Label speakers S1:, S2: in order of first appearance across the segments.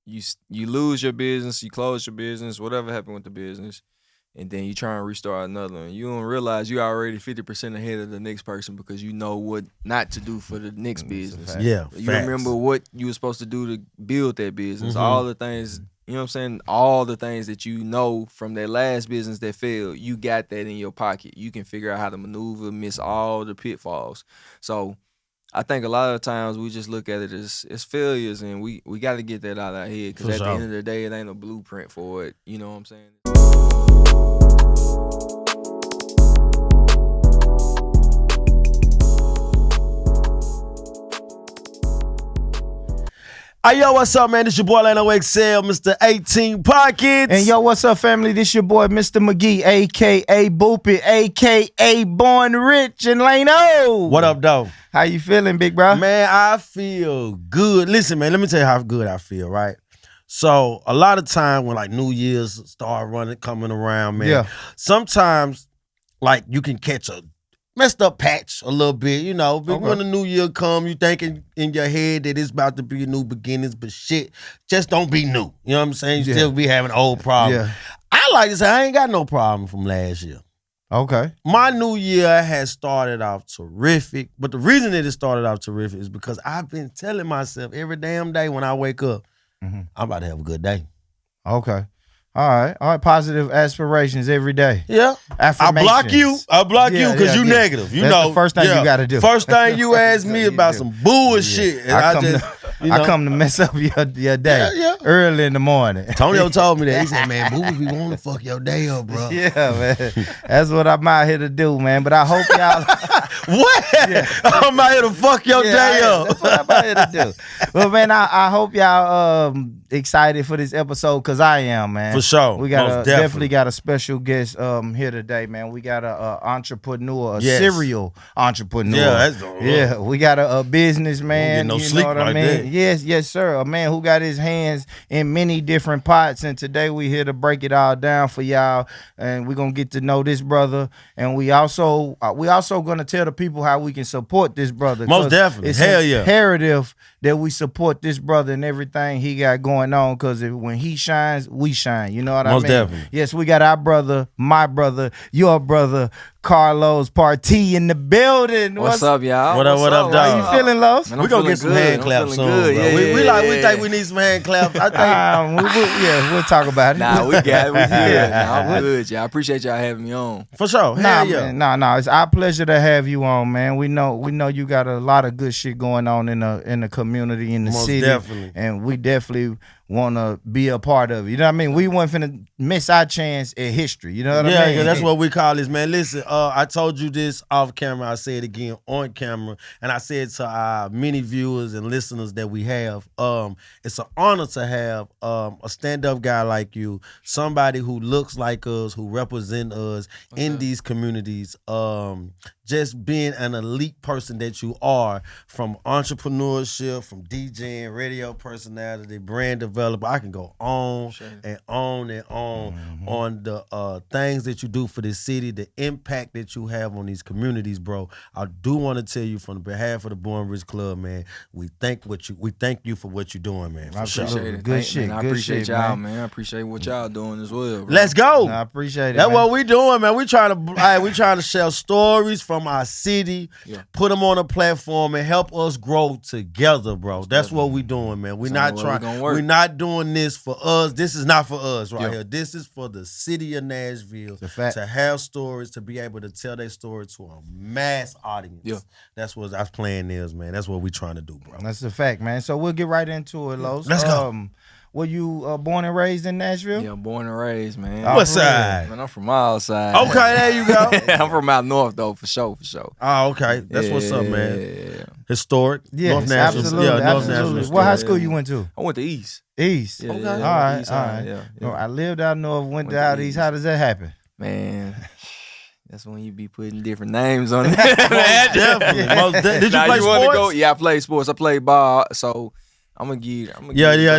S1: you lose your business, you close your business, whatever happened with the business, and then you try and restart another one. You don't realize you already 50% ahead of the next person because you know what not to do for the next business.
S2: Yeah,
S1: you
S2: facts.
S1: remember what you were supposed to do to build that business. All the things, you know what I'm saying? All the things that you know from that last business that failed, you got that in your pocket. You can figure out how to maneuver, miss all the pitfalls. So I think a lot of times we just look at it as failures, and we got to get that out of our head because at the end of the day, it ain't a blueprint for it. You know what I'm saying?
S2: Hey, yo, what's up, man? This your boy Lano XL, Mr. 18 Pockets.
S3: And yo, what's up, family? This your boy, Mr. McGee, a.k.a. Boopy, a.k.a. Born Rich and Lano.
S2: What up, though?
S3: How you feeling, big bro?
S2: Man, I feel good. Listen, man, let me tell you how good I feel, right? So, a lot of time when, like, New Year's start coming around, man, sometimes, like, you can catch a messed up patch a little bit, you know. But when the new year come, you thinking in your head that it's about to be a new beginnings, but shit, just don't be new. You know what I'm saying? You still be having old problems. I like to say I ain't got no problem from last year.
S3: Okay.
S2: My new year has started off terrific, but the reason that it started off terrific is because I've been telling myself every damn day when I wake up, I'm about to have a good day.
S3: Okay. All right. Positive aspirations every day.
S2: Yeah. I block you because you negative. You
S3: That's
S2: know.
S3: the first thing you got to do.
S2: First thing you ask me about some bullshit. And
S3: I come to mess up your day early in the morning.
S2: Tonyo told me that. He said, man, boo, we want to fuck your day up, bro.
S3: Yeah, man. That's what I'm out here to do, man. But I hope y'all...
S2: What? Yeah. I'm out here to fuck your day up.
S3: That's what I'm out here to do. Well, man, I hope y'all excited for this episode because I am, man.
S2: For sure.
S3: We got definitely got a special guest here today, man. We got a entrepreneur, a serial entrepreneur.
S2: Yeah, that's dope.
S3: Yeah, we got a businessman.
S2: No sleep
S3: what I mean?
S2: that.
S3: Yes, sir. A man who got his hands in many different pots, and today we here to break it all down for y'all, and we're gonna get to know this brother, and we also gonna tell the people how we can support this brother.
S2: Most definitely.
S3: It's
S2: Hell yeah.
S3: imperative that we support this brother and everything he got going on, because when he shines, we shine. You know what I mean?
S2: Most definitely.
S3: Yes, we got our brother, my brother, your brother, Carlos Partee in the building.
S1: What's up, y'all?
S2: What up, dog?
S3: How you feeling, Los?
S2: We gonna get some hand claps soon, bro. We think we need some hand claps. I think
S3: we'll talk about it.
S1: Nah, we got it. We good. I'm good, y'all. I appreciate y'all having me on.
S2: For sure. Hell yeah.
S3: Nah. It's our pleasure to have you on, man. We know you got a lot of good shit going on in the community, in the city.
S2: Definitely.
S3: And we definitely want to be a part of it. You know what I mean? We weren't finna miss our chance at history. You know what I mean?
S2: Yeah, that's what we call this, man. Listen, I told you this off camera. I say it again on camera. And I said to our many viewers and listeners that we have, it's an honor to have a stand-up guy like you, somebody who looks like us, who represent us in these communities, just being an elite person that you are, from entrepreneurship, from DJing, radio personality, brand developer. I can go on and on and on the things that you do for this city, the impact that you have on these communities, bro. I do want to tell you from the behalf of the Born Rich Club, man, we thank you for what you're doing, man.
S3: I appreciate it.
S1: Good
S3: shit.
S1: Man. I appreciate y'all, man. I appreciate what y'all doing as well, bro.
S2: Let's go.
S3: I appreciate it.
S2: That's what we doing, man. We trying to share stories from our city, put them on a platform, and help us grow together, bro. That's what we doing, man. We're not doing this for us. This is not for us here. This is for the city of Nashville to have stories, to be able to tell their story to a mass audience. Yeah. That's what our plan is, man. That's what we trying to do, bro.
S3: That's a fact, man. So we'll get right into it, Los.
S2: Let's go.
S3: Were you born and raised in Nashville?
S1: Yeah, born and raised, man.
S2: What side?
S1: Man, I'm from outside.
S2: Okay, there you go.
S1: I'm from out north, though, for sure.
S2: Oh, okay. That's what's up, man.
S1: Yeah.
S2: Historic.
S3: Yes,
S2: North Nashville.
S3: absolutely.
S2: Yeah, North
S3: absolutely.
S2: Nashville.
S3: What high school you went to?
S1: I went to East.
S3: East.
S1: Yeah,
S3: Okay.
S1: yeah,
S3: All right.
S1: East
S3: All
S1: High,
S3: right.
S1: yeah.
S3: I lived out north, went out east. How does that happen?
S1: Man, that's when you be putting different names on it.
S2: Definitely. Did you play sports?
S1: Yeah, I played sports. I played ball, so I'm gonna give.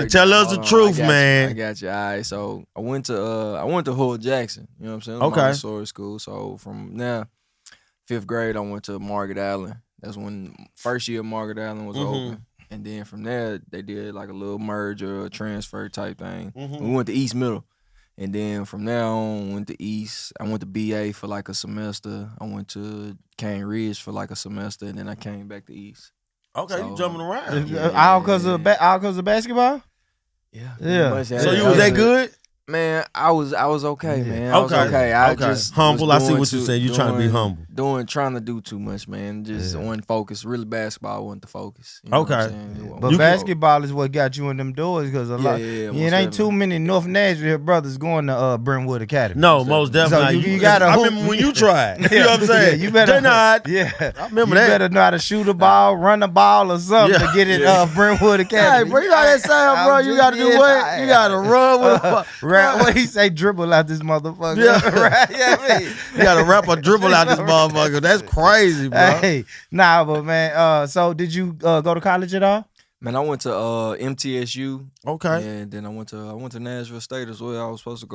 S2: Tell us the truth, man.
S1: I got you. All right, so I went to Hood Jackson. You know what I'm saying?
S2: Okay.
S1: Montessori school. So from there, 5th grade, I went to Margaret Allen. That's when first year Margaret Allen was open. And then from there, they did like a little merge or a transfer type thing.
S2: Mhm.
S1: We went to East Middle. And then from there on, went to East. I went to BA for like a semester. I went to Cane Ridge for like a semester, and then I came back to East.
S2: Okay,
S1: So,
S2: you jumping around.
S1: Yeah.
S3: All because of basketball?
S1: Yeah.
S3: Yeah.
S1: Much,
S2: So you was that good?
S1: Man, I was okay, man. I was
S2: Okay.
S1: okay. I
S2: Okay.
S1: just
S2: Humble.
S1: was
S2: I see
S1: doing
S2: what you said. You trying to be humble.
S1: Trying to do too much, man. Just one focus. Really, basketball wasn't the focus. You know
S2: Okay.
S1: what I'm saying?
S3: But basketball is what got you in them doors because a lot. It ain't too many North Nashville brothers going to Brentwood Academy.
S2: No, most definitely.
S3: So you got to.
S2: I remember when you tried. You know what I'm saying?
S3: Yeah, you better
S2: not.
S3: Yeah,
S2: I remember
S3: you
S2: that.
S3: better know how to shoot a ball, run a ball, or something to get it Brentwood Academy.
S2: Hey, bro, you got that sound, bro. You got to do what? You got to run with
S3: what he say? Dribble out this motherfucker.
S2: Yeah.
S3: Right? Yeah,
S2: you got to rap or dribble out this motherfucker. That's crazy, bro.
S3: Hey, nah, but man. So did you go to college at all?
S1: Man, I went to MTSU.
S2: Okay.
S1: And then I went to Nashville State as well. I was supposed to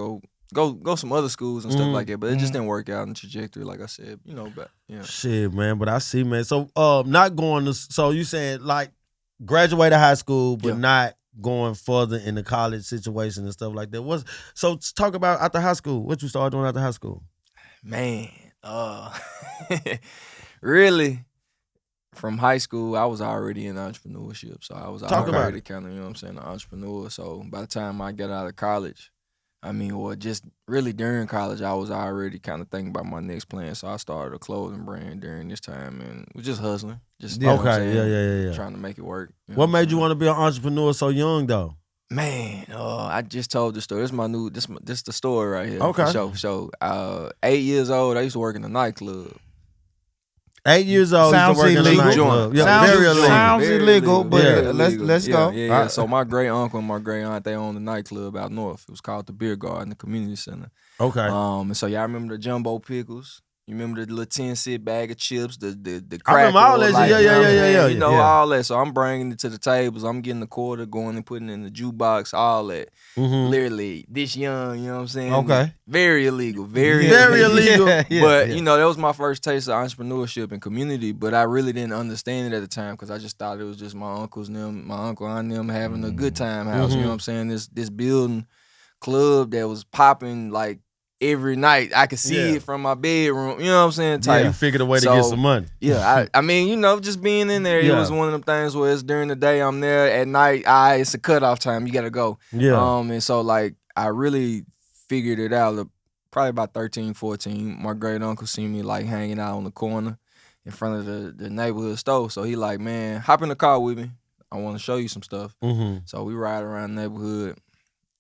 S1: go some other schools and stuff like that, but it just didn't work out in the trajectory, like I said. You know, but yeah.
S2: Shit, man. But I see, man. So not going to. So you saying like graduated high school, but not going further in the college situation and stuff like that. So talk about after high school. What you started doing after high school?
S1: Man, really, from high school, I was already in entrepreneurship. So I was already kind of, you know what I'm saying, an entrepreneur. So by the time I got out of college, or just really during college, I was already kind of thinking about my next plan. So I started a clothing brand during this time and was just hustling. Just you know what I'm saying, trying to make it work.
S2: What made you want to be an entrepreneur so young though?
S1: Man, I just told the story. This is my new. This the story right here.
S2: Okay.
S1: For sure. 8 years old, I used to work in a nightclub.
S2: 8 years old,
S3: sounds
S2: used to work in a nightclub.
S3: Yeah,
S2: very illegal.
S3: Sounds illegal, but
S1: illegal.
S3: let's go.
S1: Yeah. So my great uncle and my great aunt, they owned a nightclub out north. It was called the Beer Garden, the community center.
S2: Okay.
S1: And so y'all remember the jumbo pickles? You remember the little 10-cent bag of chips, the cracker?
S2: I remember all that.
S1: Like,
S2: Yeah.
S1: You know, all that. So I'm bringing it to the tables. I'm getting the quarter, going and putting it in the jukebox, all that. Literally this young, you know what I'm saying?
S3: Okay.
S1: Very illegal. Very
S2: illegal.
S1: But, you know, that was my first taste of entrepreneurship and community, but I really didn't understand it at the time because I just thought it was just my uncles and them, my uncle and them having a good time house. You know what I'm saying? This building club that was popping like every night. I could see it from my bedroom. You know what I'm saying? Type.
S2: You figured a way to get some money.
S1: Yeah, I mean, you know, just being in there, it was one of them things where it's during the day I'm there, at night, it's a cutoff time. You got to go.
S2: Yeah.
S1: And so like I really figured it out. Probably about 13, 14. My great uncle seen me like hanging out on the corner in front of the neighborhood store. So he like, man, hop in the car with me. I want to show you some stuff. So we ride around the neighborhood,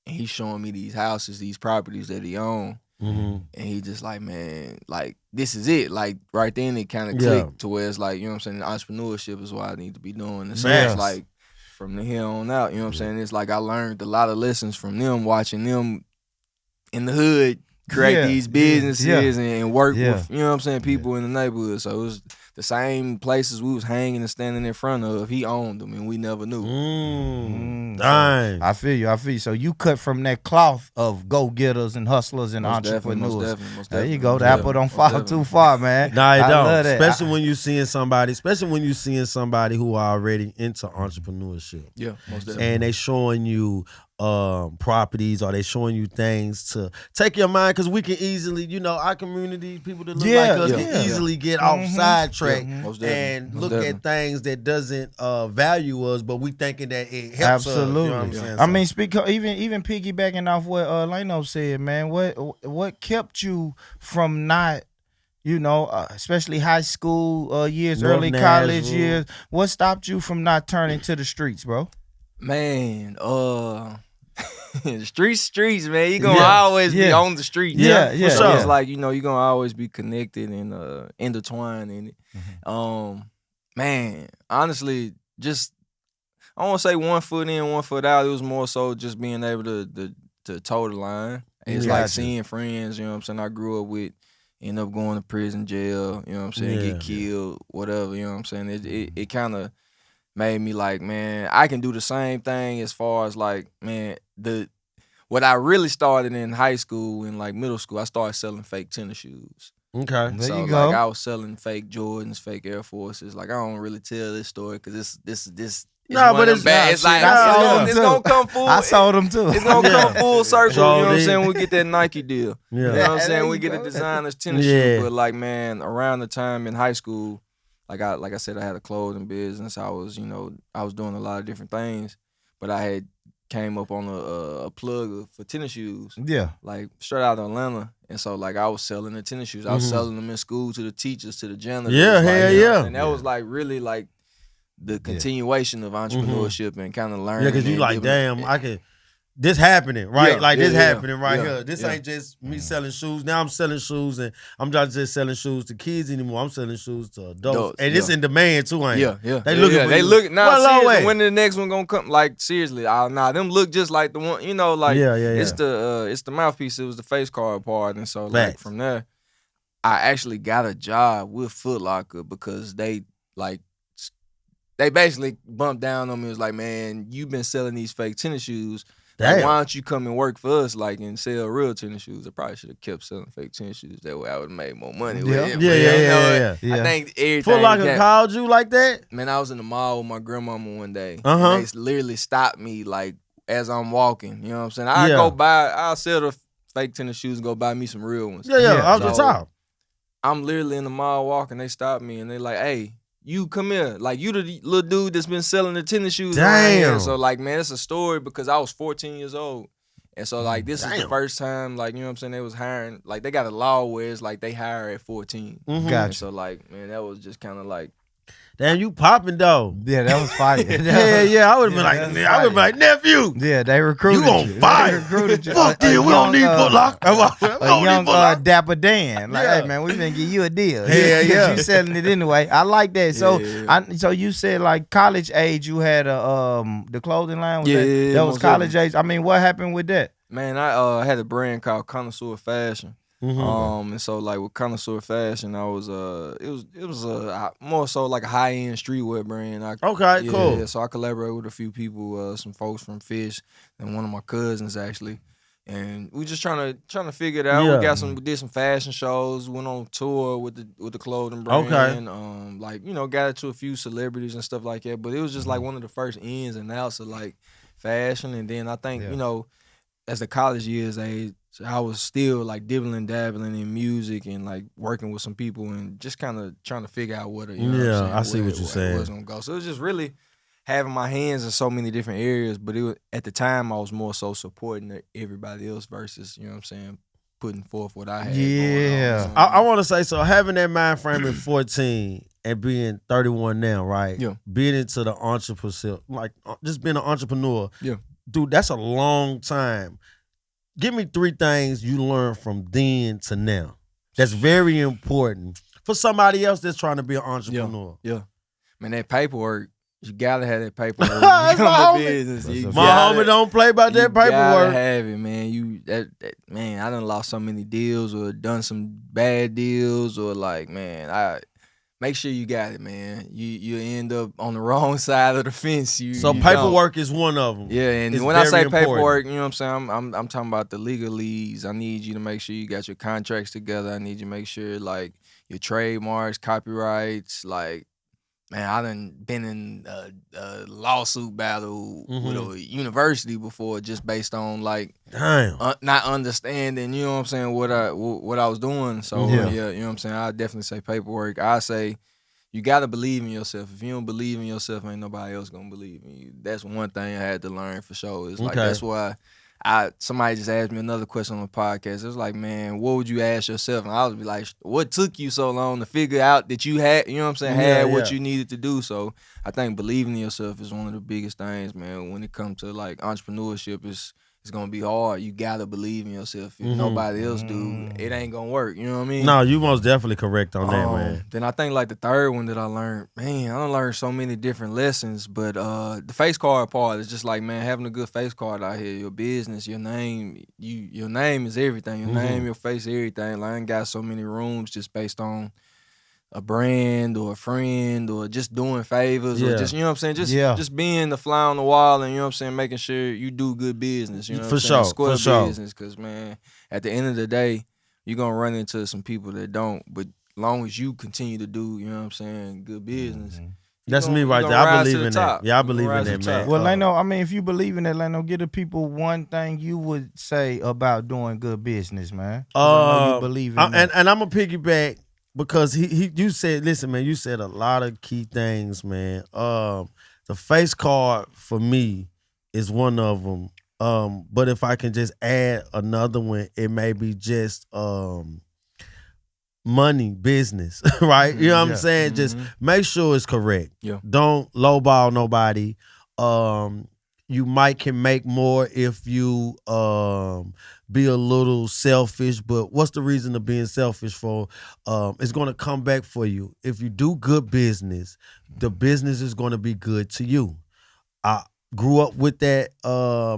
S1: and he's showing me these houses, these properties that he owned. And he just like, man, like, this is it. Like, right then it kind of clicked to where it's like, you know what I'm saying, entrepreneurship is what I need to be doing. And so it's like, from the here on out, you know what I'm saying, it's like I learned a lot of lessons from them, watching them in the hood create these businesses and work with, you know what I'm saying, people in the neighborhood. So it was the same places we was hanging and standing in front of. He owned them and we never knew.
S2: Dang.
S3: So I feel you. So you cut from that cloth of go-getters and hustlers and entrepreneurs.
S1: Most definitely.
S3: There you go. The apple don't fall too far, man.
S2: Nah, it don't.
S3: Love that.
S2: Especially when you seeing somebody who are already into entrepreneurship.
S1: Yeah, most definitely.
S2: And they showing you properties, or they showing you things to take your mind, because we can easily, you know, our community, people that look like us can easily get off sidetracked and look at things that doesn't value us, but we thinking that it helps us. You know what I'm saying?
S3: I mean, even piggybacking off what Lano said, man, what kept you from not, you know, especially high school years, early college years, what stopped you from not turning to the streets, bro?
S1: Man, streets, man. You gonna always be on the street.
S3: Yeah.
S1: So it's like, you know, you gonna always be connected and intertwined in it. Man, honestly, just I don't want to say 1 foot in, 1 foot out. It was more so just being able to toe the line. It's like seeing friends, you know what I'm saying, I grew up with, end up going to prison, jail, you know what I'm saying, get killed, whatever, you know what I'm saying. It kind of made me like, man, I can do the same thing as far as like, man, what I really started in high school and like middle school, I started selling fake tennis shoes.
S2: Okay.
S3: There you
S1: like
S3: go.
S1: I was selling fake Jordans, fake Air Forces. Like I don't really tell this story because this
S2: No, but it's
S1: bad. It's like it's gonna come full.
S3: I sold them too.
S1: It's gonna come full circle.
S2: So
S1: you know what I'm saying? We get that Nike deal.
S2: Yeah.
S1: You know what I'm
S3: There
S1: saying?
S3: you
S1: We get
S3: go.
S1: a designer's tennis
S2: Yeah.
S1: shoe. But like, man, around the time in high school, like I said, I had a clothing business. I was doing a lot of different things, but I had came up on a plug for tennis shoes.
S3: Yeah.
S1: Like straight out of Atlanta. And so like I was selling the tennis shoes. I was selling them in school to the teachers, to the janitors.
S2: Yeah,
S1: like,
S2: hell
S1: you know what I'm
S2: yeah.
S1: saying? That was like really like the continuation of entrepreneurship and kind of learning.
S2: Yeah, because you
S1: and
S2: like,
S1: giving-
S2: damn, I can. This happening, right?
S1: Yeah,
S2: like this
S1: yeah,
S2: happening right
S1: yeah,
S2: here. This
S1: yeah.
S2: ain't just me selling shoes. Now I'm selling shoes, and I'm not just selling shoes to kids anymore. I'm selling shoes to adults, and it's in demand too, ain't it?
S1: Yeah.
S2: They looking for
S1: They
S2: you.
S1: look now.
S2: Well, low
S1: Seriously,
S2: way.
S1: when the next one gonna come? Like seriously, them look just like the one. You know, like it's the mouthpiece. It was the face card part, and so like from there, I actually got a job with Foot Locker because they basically bumped down on me. It was like, man, you've been selling these fake tennis shoes. Like, why don't you come and work for us, like, and sell real tennis shoes? I probably should have kept selling fake tennis shoes. That way, I would have made more money. With it.
S2: Yeah.
S1: I think everything.
S2: Foot Locker called you like that?
S1: Man, I was in the mall with my grandmama one day.
S2: Uh-huh.
S1: And they literally stopped me like as I'm walking. You know what I'm saying? I'll sell the fake tennis shoes and go buy me some real ones.
S2: Yeah, off the top.
S1: I'm literally in the mall walking. They stopped me and they like, hey, you come here. Like, you the little dude that's been selling the tennis shoes.
S2: Damn.
S1: So, like, man, it's a story because I was 14 years old. And so, like, this is the first time, like, you know what I'm saying, they was hiring. Like, they got a law where it's like they hire at 14.
S3: Gotcha.
S1: So, like, man, that was just kind of like.
S2: Damn, you popping though.
S3: Yeah, that was fire.
S2: Yeah. I would have been like, nephew.
S3: Yeah, they recruited
S2: You on fire.
S3: They recruited you.
S2: Fuck this, we don't need Foot Locker.
S3: A young Dapper Dan. Like, hey man, we finna give you a deal.
S2: Yeah.
S3: You selling it anyway. I like that. So
S1: Yeah.
S3: so you said like college age you had the clothing line?
S1: Yeah,
S3: that was
S1: most
S3: college age. I mean, what happened with that?
S1: Man, I had a brand called Connoisseur Fashion. And so like with Connoisseur Fashion, I was it was more so like a high end streetwear brand.
S2: Okay, cool.
S1: Yeah, so I collaborated with a few people, some folks from Fish and one of my cousins actually, and we just trying to figure it out.
S2: Yeah.
S1: We did some fashion shows, went on tour with the clothing brand.
S2: Okay.
S1: Like got it to a few celebrities and stuff like that. But it was just like one of the first ins and outs of like fashion, and then I think as the college years age, I was still like dabbling in music and like working with some people and just kind of trying to figure out what
S2: I see what you're saying.
S1: was gonna go. So it was just really having my hands in so many different areas. But it was, at the time I was more so supporting everybody else versus putting forth what I had.
S3: Yeah.
S1: Going on.
S2: I want to say, so having that mind frame at 14 and being 31 now, right?
S1: Yeah.
S2: Being into the entrepreneur, like just being an entrepreneur.
S1: Yeah.
S2: Dude, that's a long time. Give me 3 things you learned from then to now. That's very important for somebody else that's trying to be an entrepreneur.
S1: Yeah. Man, that paperwork, you gotta have that paperwork.
S2: That's my homie.
S1: Business.
S2: My homie don't play about that
S1: You gotta
S2: paperwork.
S1: have it, man. I done lost so many deals or done some bad deals or like, man, I make sure you got it, man. You end up on the wrong side of the fence.
S2: So paperwork is one of them.
S1: Yeah, and
S2: It's
S1: when I say
S2: very important.
S1: paperwork, you know what I'm saying? I'm talking about the legalese. I need you to make sure you got your contracts together. I need you to make sure like your trademarks, copyrights, like. Man, I done been in a lawsuit battle with a university before just based on like not understanding, you know what I'm saying, what I was doing. So yeah, you know what I'm saying? I definitely say paperwork. I say you gotta believe in yourself. If you don't believe in yourself, ain't nobody else gonna believe in you. That's one thing I had to learn for sure. It's like that's why somebody just asked me another question on the podcast. It was like, man, what would you ask yourself? And I would be like, what took you so long to figure out that you had, you know what I'm saying, had what you needed to do? So I think believing in yourself is one of the biggest things, man. When it comes to like entrepreneurship, it's gonna be hard. You gotta believe in yourself. If nobody else do, it ain't gonna work. You know what I mean?
S2: No, you most definitely correct on that, man.
S1: Then I think like the third one that I learned, man, I done learned so many different lessons, but the face card part is just like, man, having a good face card out here, your business, your name, your name is everything. Your name, your face, everything. Like I ain't got so many rooms just based on a brand or a friend or just doing favors or just, you know what I'm saying, just being the fly on the wall and, you know what I'm saying, making sure you do good business, you know what I'm saying, square business, because, man, at the end of the day, you're going to run into some people that don't, but as long as you continue to do, you know what I'm saying, good business,
S2: That's me right there. I believe in that. Yeah, I believe in that, man.
S3: Well, Leno, I mean, if you believe in that, Leno, give the people one thing you would say about doing good business, man. I know you believe in that.
S2: And I'm gonna piggyback because you said, listen, man, you said a lot of key things, man. The face card for me is one of them. But if I can just add another one, it may be just money, business, right? You know what I'm saying? Just make sure it's correct.
S1: Yeah.
S2: Don't lowball nobody. You might can make more if you be a little selfish, but what's the reason of being selfish for? It's gonna come back for you. If you do good business, the business is gonna be good to you. I grew up with that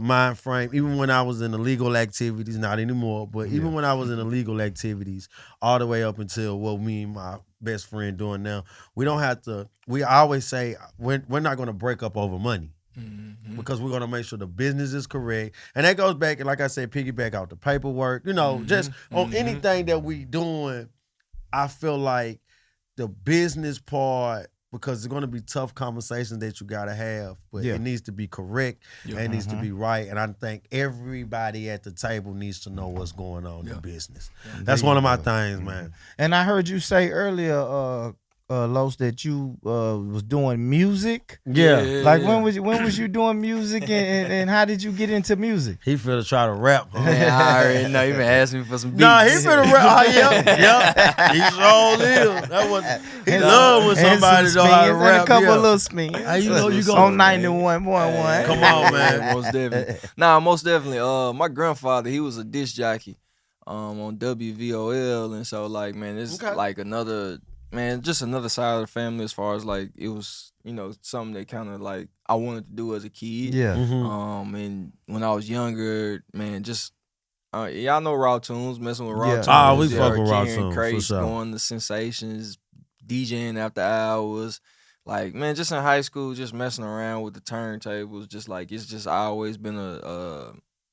S2: mind frame, even when I was in illegal activities, not anymore, but even when I was in illegal activities, all the way up until what me and my best friend doing now. We don't have to, we always say, we're not gonna break up over money. Because we're gonna make sure the business is correct. And that goes back, and like I said, piggyback out the paperwork, just on anything that we doing, I feel like the business part, because it's going to be tough conversations that you got to have, but it needs to be correct and it needs to be right. And I think everybody at the table needs to know what's going on in business. That's one of my things, man.
S3: And I heard you say earlier, Los, that you was doing music. Like when was you doing music and how did you get into music?
S2: He finna try to rap. Huh?
S1: Man, I already know. You been asking me for some beats.
S2: Nah, he finna rap. Yep. He sure is. That was, he love when somebody know how to rap.
S3: And a couple little spins.
S2: How you know you gonna
S3: on 91.1.
S2: Come on, man.
S1: Most definitely. Nah, most definitely. My grandfather, he was a disc jockey on WVOL, and so like, man, it's like another. Man, just another side of the family as far as like it was, something that kind of like I wanted to do as a kid.
S3: Yeah.
S1: And when I was younger, man, just y'all know Raw Tunes, messing with Raw Tunes.
S2: Ah, we fuck with Raw Tunes for sure.
S1: Going to Sensations, DJing after hours. Like, man, just in high school, just messing around with the turntables. Just like it's just always been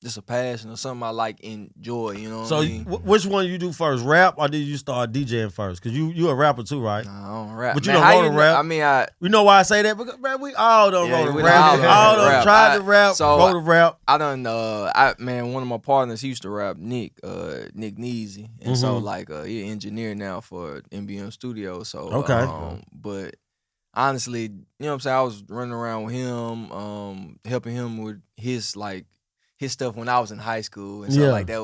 S1: just a passion or something I like enjoy, you know what I mean?
S2: Which one you do first, rap or did you start DJing first? Because you a rapper too, right?
S1: Nah, I don't rap.
S2: But you don't wrote to rap?
S1: I mean,
S2: you know why I say that? Because, man, we all done wrote to
S1: we
S2: rap. All done tried to rap, wrote to rap.
S1: I done, one of my partners, he used to rap, Nick Neasy. And so, like, he an engineer now for NBM Studios. So, but honestly, you know what I'm saying? I was running around with him, helping him with his stuff when I was in high school, and so like that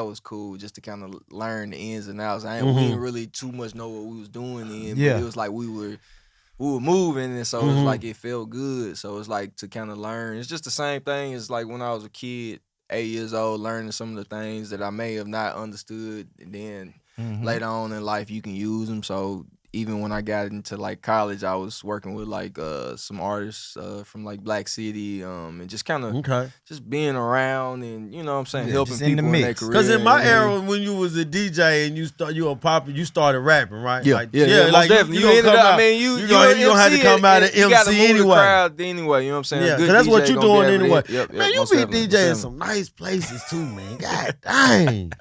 S1: was cool just to kind of learn the ins and outs. We didn't really too much know what we was doing then, but it was like we were moving, and so it was like it felt good. So it's like to kind of learn. It's just the same thing as like when I was a kid, 8 years old, learning some of the things that I may have not understood, and then later on in life you can use them. So even when I got into like college, I was working with like some artists from like Black City, and just kind of just being around and you know what I'm saying, helping people in their career.
S2: Because in my era, when you was a DJ and you were popping, you started rapping, right?
S1: Yeah,
S2: like,
S1: most definitely. You ended up. I mean, you
S2: gonna have to come out and MC
S1: anyway.
S2: The
S1: crowd anyway, you know what I'm saying?
S2: Yeah, because that's what you doing anyway.
S1: Man,
S2: you be DJing some nice places too, man. God dang.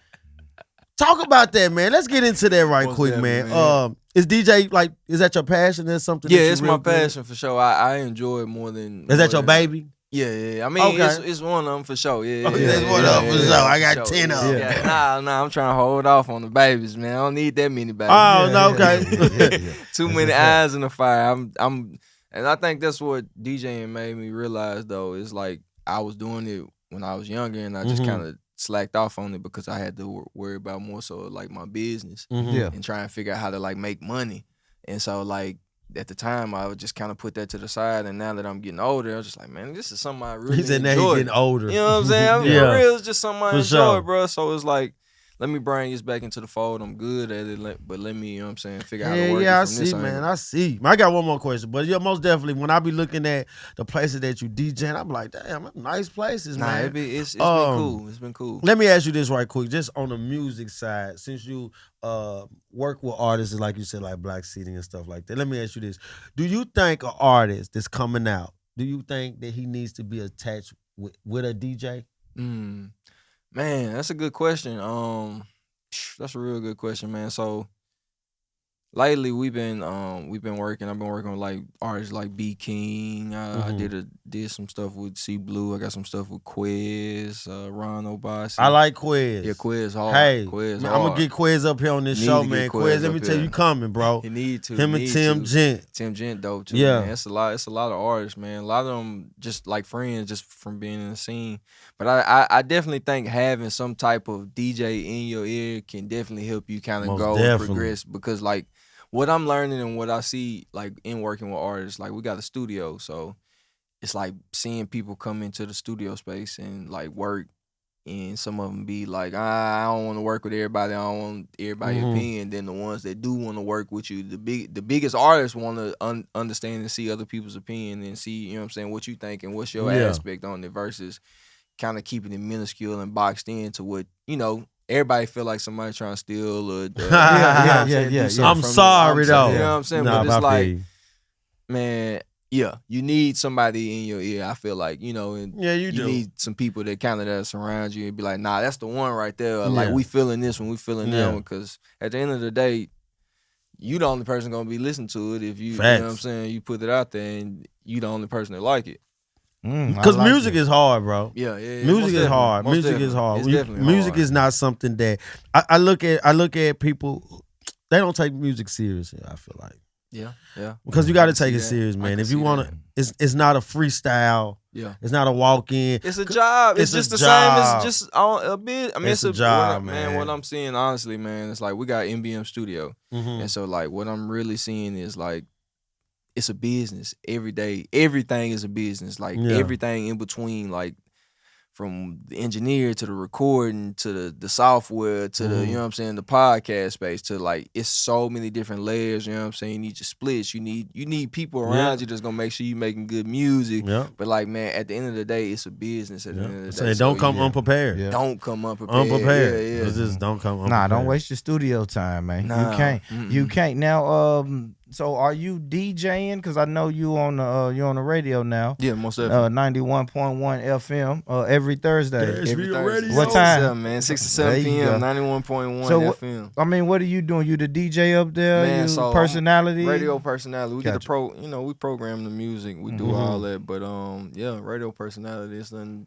S2: Talk about that, man. Let's get into that right quick, man. Is DJ is that your passion? Is something?
S1: Yeah, it's my passion for sure. I enjoy it more than.
S2: Is that your baby?
S1: Yeah. I mean, it's one of them for sure. Yeah,
S2: it's one of them for sure. I got 10 of them.
S1: Yeah. Nah. I'm trying to hold off on the babies, man. I don't need that many babies.
S2: Oh no, okay.
S1: Too many eyes in the fire. And I think that's what DJing made me realize though. Is like I was doing it when I was younger, and I just kind of slacked off on it because I had to worry about more so like my business and try and figure out how to like make money. And so like at the time I would just kind of put that to the side, and now that I'm getting older, I was just like, man, this is something I really enjoy.
S2: Now he's getting older.
S1: You know what I'm saying? For real, it's just something I enjoy, bro. So it's like, let me bring this back into the fold. I'm good at it, but let me, you know what I'm saying, figure out how to work it from this
S2: see, man. I see. I got one more question, but most definitely, when I be looking at the places that you DJing, I'm like, damn, nice places, man.
S1: It's been cool. It's been cool.
S2: Let me ask you this right quick, just on the music side, since you work with artists, like you said, like Black City and stuff like that. Let me ask you this. Do you think an artist that's coming out, do you think that he needs to be attached with a DJ?
S1: Man, that's a good question. That's a real good question, man. So lately we've been working. I've been working with like artists like B King. I did some stuff with C Blue. I got some stuff with Quez, Ron Obasi.
S2: I like Quez.
S1: Yeah, Quez hard.
S2: Hey,
S1: Quez
S2: man,
S1: hard.
S2: I'm gonna get Quez up here on this show, man. Quez, let me tell you coming, bro.
S1: He need to.
S2: Him and Tim Gent.
S1: Tim Gent dope too.
S2: Yeah,
S1: man. It's a lot of artists, man. A lot of them just like friends, just from being in the scene. But I definitely think having some type of DJ in your ear can definitely help you kind of go and progress, because like what I'm learning and what I see like in working with artists, like we got a studio, so it's like seeing people come into the studio space and like work, and some of them be like, I don't want to work with everybody. I don't want everybody's opinion. Then the ones that do want to work with you, the biggest artists want to understand and see other people's opinion and see, you know what I'm saying, what you think and what's your aspect on it, versus kind of keeping it minuscule and boxed into what, you know, everybody feel like somebody trying to steal or
S2: I'm sorry though.
S1: You know what I'm saying? But it's like, man, yeah, you need somebody in your ear, I feel like, you know, and you need some people that kind of that surround you and be like, nah, that's the one right there. Or like, we feeling this one, we feeling that one. Because at the end of the day, you the only person gonna be listening to it if you, you know what I'm saying, you put it out there and you the only person that like it.
S2: Because music is hard, bro.
S1: Yeah.
S2: Music is hard. Music is hard. Music is not something that I look at people. They don't take music seriously, I feel like.
S1: Yeah.
S2: Because you got to take it serious, man. If you want to, it's not a freestyle.
S1: Yeah.
S2: It's not a walk-in.
S1: It's a job. It's just the same. It's just a bit. I mean, it's a job, man. What I'm seeing, honestly, man, it's like we got MBM Studio, and so like what I'm really seeing is like, it's a business every day. Everything is a business. Like everything in between, like from the engineer to the recording to the software to the, you know what I'm saying, the podcast space to like, it's so many different layers, you know what I'm saying? You need your splits. You need people around you that's gonna make sure you making good music. But like, man, at the end of the day, it's a business at the end of the day.
S2: Don't come unprepared.
S1: Don't come unprepared.
S2: Just don't come unprepared.
S3: Nah, don't waste your studio time, man.
S1: Nah.
S3: You can't. Now, so are you DJing? Because I know you on the radio now.
S1: Yeah, most definitely.
S3: 91.1 FM every Thursday.
S1: Every Thursday.
S3: What time?
S1: 6 to 7 p.m. 91.1 FM.
S3: I mean, what are you doing? You the DJ up there?
S1: Man,
S3: you
S1: so
S3: personality?
S1: Radio personality. We get the we program the music. We do all that. But radio personality is then.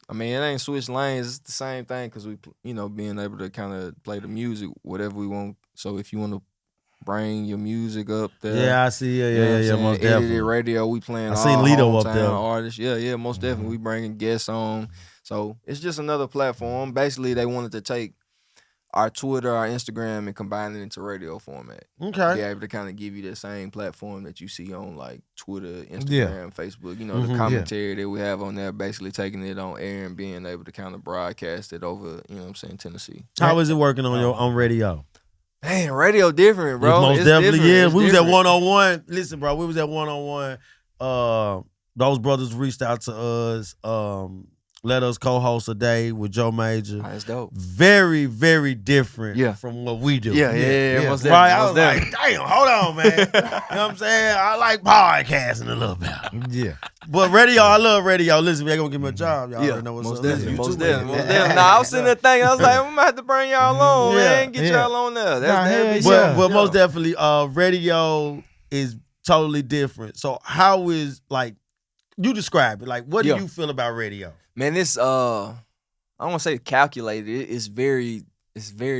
S1: I mean, it ain't switch lanes. It's the same thing because we, being able to kind of play the music, whatever we want. So if you want to bring your music up there.
S2: Yeah, I see. Yeah, most definitely.
S1: Edited radio, we playing.
S2: I seen Lido up there.
S1: Artists. Yeah, most definitely. We bringing guests on. So it's just another platform. Basically, they wanted to take our Twitter, our Instagram, and combine it into radio format.
S2: Okay.
S1: Be able to kind of give you the same platform that you see on like Twitter, Instagram, Facebook. The commentary that we have on there, basically taking it on air and being able to kind of broadcast it over, Tennessee.
S2: How is it working on radio?
S1: Man, radio different, bro.
S2: Most definitely,
S1: different.
S2: We was at 101. Listen, bro, we was at 101. Those brothers reached out to us. Let us co-host a day with Joe Major.
S1: That's dope.
S2: Very, very different from what we do.
S1: Yeah. Most
S2: right, I was like, damn, hold on, man. You know what I'm saying? I like podcasting a little bit.
S3: Yeah.
S2: But radio, I love radio. Listen, they're going to give me a job. Y'all already know what's
S1: most
S2: up.
S1: Definitely, most definitely. Nah, I was sitting there thinking, I was like, I'm going to have to bring y'all on, man. Get y'all on there.
S2: But most definitely, radio is totally different. So how is, like, you describe it. Like, what do you feel about radio?
S1: Man, it's I don't want to say calculated. It's very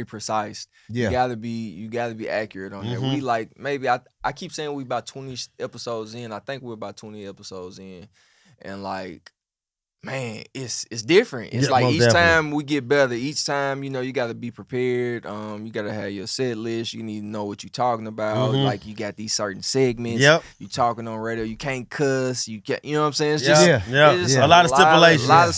S1: precise.
S3: Yeah.
S1: You gotta be accurate on that. We like maybe I keep saying we about 20 episodes in. I think we're about 20 episodes in, and like, man, it's different. It's like each time we get better. Each time, you got to be prepared. You got to have your set list. You need to know what you're talking about. Like, you got these certain segments. You talking on radio. You can't cuss. You know what I'm saying? It's just, it's
S2: a lot of stipulations.
S1: A lot of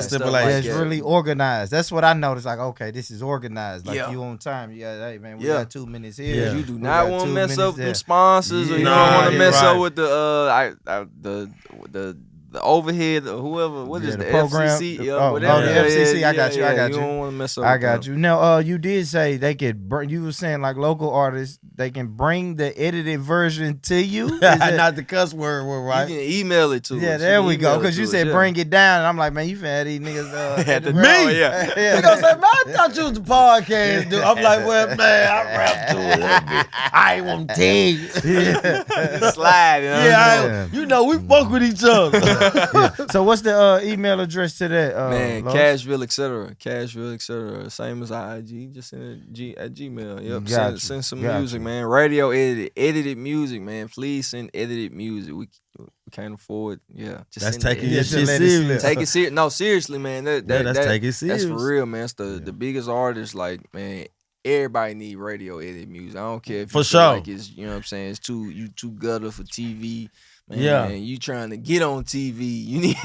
S1: stipulations.
S3: It's really organized. That's what I noticed. Like, okay, this is organized. Like, you on time. Hey, man, we got 2 minutes here.
S1: You do not want to mess up them sponsors, or you don't want to mess up with the overhead or whoever. What is the
S3: program?
S1: FCC?
S3: The FCC. I got you.
S1: You don't want to mess up.
S3: I got you. Now, you did say they could. You were saying like local artists they can bring the edited version to you?
S2: Not the cuss word, right?
S1: You can email it to us.
S3: Yeah, there we go. Because you said bring it down, and I'm like, man, you finna have these niggas.
S2: Me?
S1: Yeah.
S2: They gonna say, man, I thought you was the podcast dude. I'm like, well, man, I rap to it a little bit. I ain't want to tell you.
S1: Slide.
S2: You know, we fuck with each other.
S3: So what's the email address to that?
S1: Man,
S3: Los?
S1: Cashville, etc. Same as our IG. Just send it at Gmail. Yep. Send some music, man. Radio edited music, man. Please send edited music. We can't afford. Yeah, just
S2: that's
S1: send
S2: taking
S1: it.
S2: your shit serious.
S1: Take it serious. No, seriously, man.
S2: That's taking it serious.
S1: That's for real, man. It's the biggest artists. Like, man, everybody need radio edited music. I don't care if you feel like it's, you know what I'm saying, it's you too gutter for TV. Man, you trying to get on TV. You need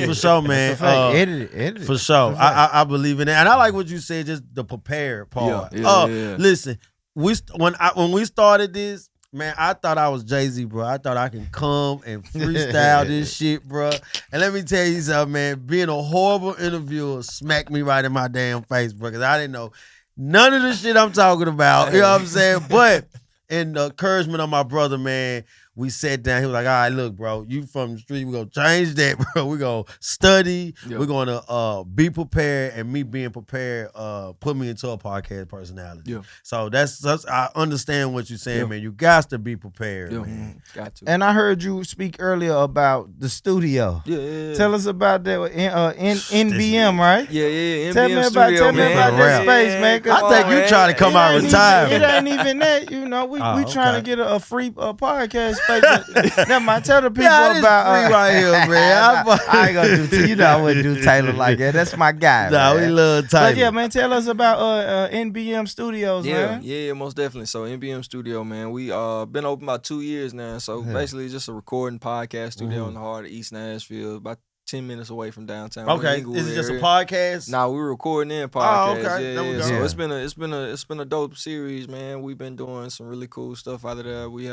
S2: for sure, man.
S3: Edit it.
S2: For sure. I believe in it. And I like what you said, just the prepared part. Listen, when we started this, man, I thought I was Jay-Z, bro. I thought I can come and freestyle this shit, bro. And let me tell you something, man. Being a horrible interviewer smacked me right in my damn face, bro, because I didn't know none of the shit I'm talking about. You know what I'm saying? But in the encouragement of my brother, man, we sat down. He was like, all right, look, bro, you from the street. We're going to change that, bro. We're going to study. Yep. We're going to be prepared. And me being prepared put me into a podcast personality. Yep. So that's I understand what you're saying, man. You got to be prepared, man.
S1: Got to.
S3: And I heard you speak earlier about the studio.
S1: Yeah.
S3: Tell us about that. NBM, right?
S1: Yeah.
S3: Tell me about that space, man.
S2: I think you trying to come out of retirement.
S3: It ain't even that. You know, we trying to get a free podcast space. Never mind. Tell the people about
S2: free right here, man.
S3: I ain't gonna do. You know, I wouldn't do Taylor like that. That's my guy.
S2: Nah, we love Taylor.
S3: But yeah, man. Tell us about NBM Studios, man.
S1: Yeah, most definitely. So NBM Studio, man. We been open about 2 years now. So basically, it's just a recording podcast studio in the heart of East Nashville, about 10 minutes away from downtown.
S2: Okay, is it just a podcast?
S1: Nah, we recording in podcast.
S2: Oh, okay.
S1: Yeah. So it's been a dope series, man. We've been doing some really cool stuff out of there. We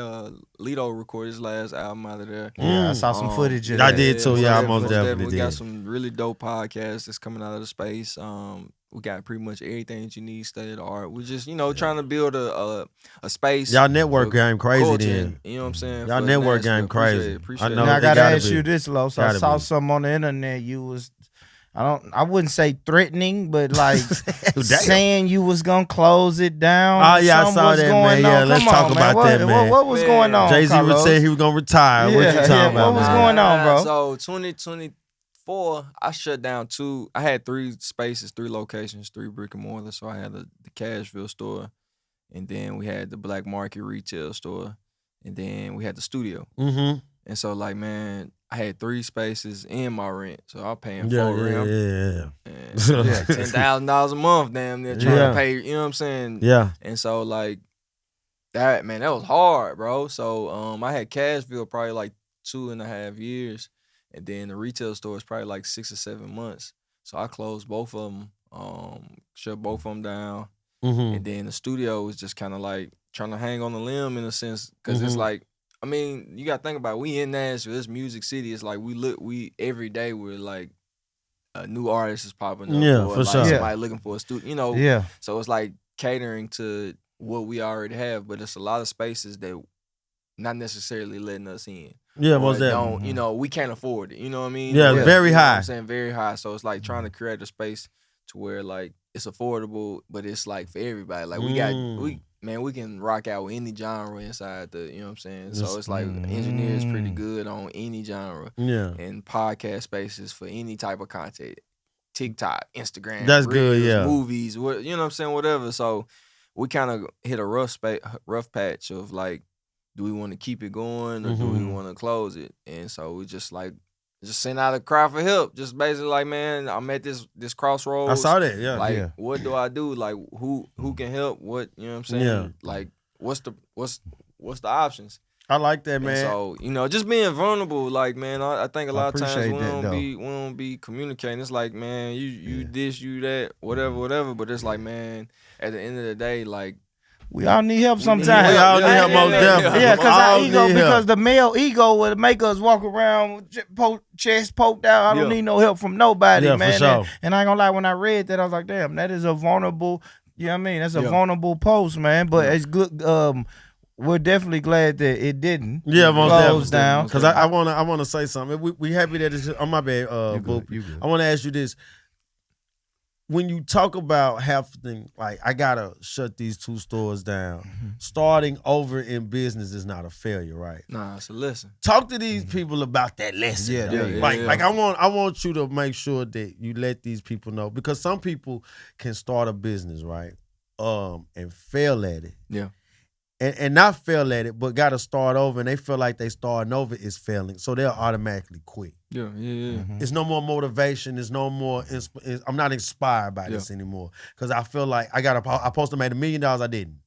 S1: Lito recorded his last album out of there.
S3: Yeah, I saw some footage of
S2: that.
S3: I
S2: did too. Yeah, I most definitely did.
S1: We got some really dope podcasts that's coming out of the space. We got pretty much everything that you need state of the art. We're just, trying to build a space.
S2: Y'all network game crazy
S1: culture,
S2: then.
S1: You know what I'm saying?
S2: Y'all network game crazy.
S1: Appreciate
S3: now I gotta ask you this, Lo. So I saw something on the internet. You was, I wouldn't say threatening, but like saying you was gonna close it down.
S2: Oh yeah, I saw that, man. Yeah, let's talk about that, man.
S3: What was going on?
S2: Jay-Z said he was gonna retire. What you talking about?
S3: What was going on, bro?
S1: So 2024, I shut down I had 3 spaces, 3 locations, 3 brick and mortar. So I had the Cashville store, and then we had the Black Market retail store, and then we had the studio.
S2: Mm-hmm.
S1: And so, like, man, I had 3 spaces in my rent, so I'm paying full rent.
S2: Yeah.
S1: And $10,000 a month, damn near trying to pay. You know what I'm saying?
S2: Yeah.
S1: And so, like, that was hard, bro. So I had Cashville probably like 2.5 years. And then the retail store is probably like 6 or 7 months. So I closed both of them, shut both of them down.
S2: Mm-hmm.
S1: And then the studio was just kind of like trying to hang on the limb in a sense. Because it's like, I mean, you got to think about it. We in Nashville, this music city. It's like we every day we're like a new artist is popping up.
S2: Yeah,
S1: or
S2: for
S1: like
S2: sure.
S1: somebody looking for a studio,
S3: Yeah.
S1: So it's like catering to what we already have. But it's a lot of spaces that not necessarily letting us in.
S2: Yeah, most definitely.
S1: We can't afford it. You know what I mean?
S2: Yeah, very high.
S1: You know what I'm saying very high. So it's like trying to create a space to where like it's affordable, but it's like for everybody. Like we can rock out with any genre inside the, you know what I'm saying? So it's like engineers pretty good on any genre.
S2: Yeah.
S1: And podcast spaces for any type of content. TikTok, Instagram,
S2: that's
S1: reels,
S2: good, yeah.
S1: Movies, you know what I'm saying, whatever. So we kind of hit a rough patch of like, do we want to keep it going or do we want to close it? And so we just sent out a cry for help. Just basically like, man, I'm at this crossroads.
S2: I saw that, yeah.
S1: Like, what do I do? Like, who can help? What, you know what I'm saying?
S2: Yeah.
S1: Like, what's the options?
S2: I like that, man.
S1: And so, just being vulnerable, like, man, I think a lot of times we
S3: that,
S1: don't be communicating. It's like, man, you this, you that, whatever. But it's like, man, at the end of the day, like,
S3: we all need help sometimes.
S2: We all need help, most definitely.
S3: Yeah, because the male ego would make us walk around with chest poked out. I don't need no help from nobody, man.
S2: For sure.
S3: And I ain't gonna lie, when I read that, I was like, damn, that is a vulnerable you know what I mean? That's a vulnerable post, man. But it's good. We're definitely glad that it didn't close down.
S2: Because I wanna say something. We happy that it's. Oh my bad, Boop. I want to ask you this. When you talk about having, like, I gotta shut these 2 stores down, starting over in business is not a failure, right?
S1: Nah, it's a lesson.
S2: Talk to these people about that lesson. Like I want you to make sure that you let these people know, because some people can start a business, right, and fail at it.
S1: Yeah.
S2: And not fail at it, but got to start over, and they feel like they starting over is failing, so they'll automatically quit.
S1: Yeah.
S2: It's no more motivation. It's no more. I'm not inspired by this anymore, because I feel like I supposed to make $1 million. I didn't.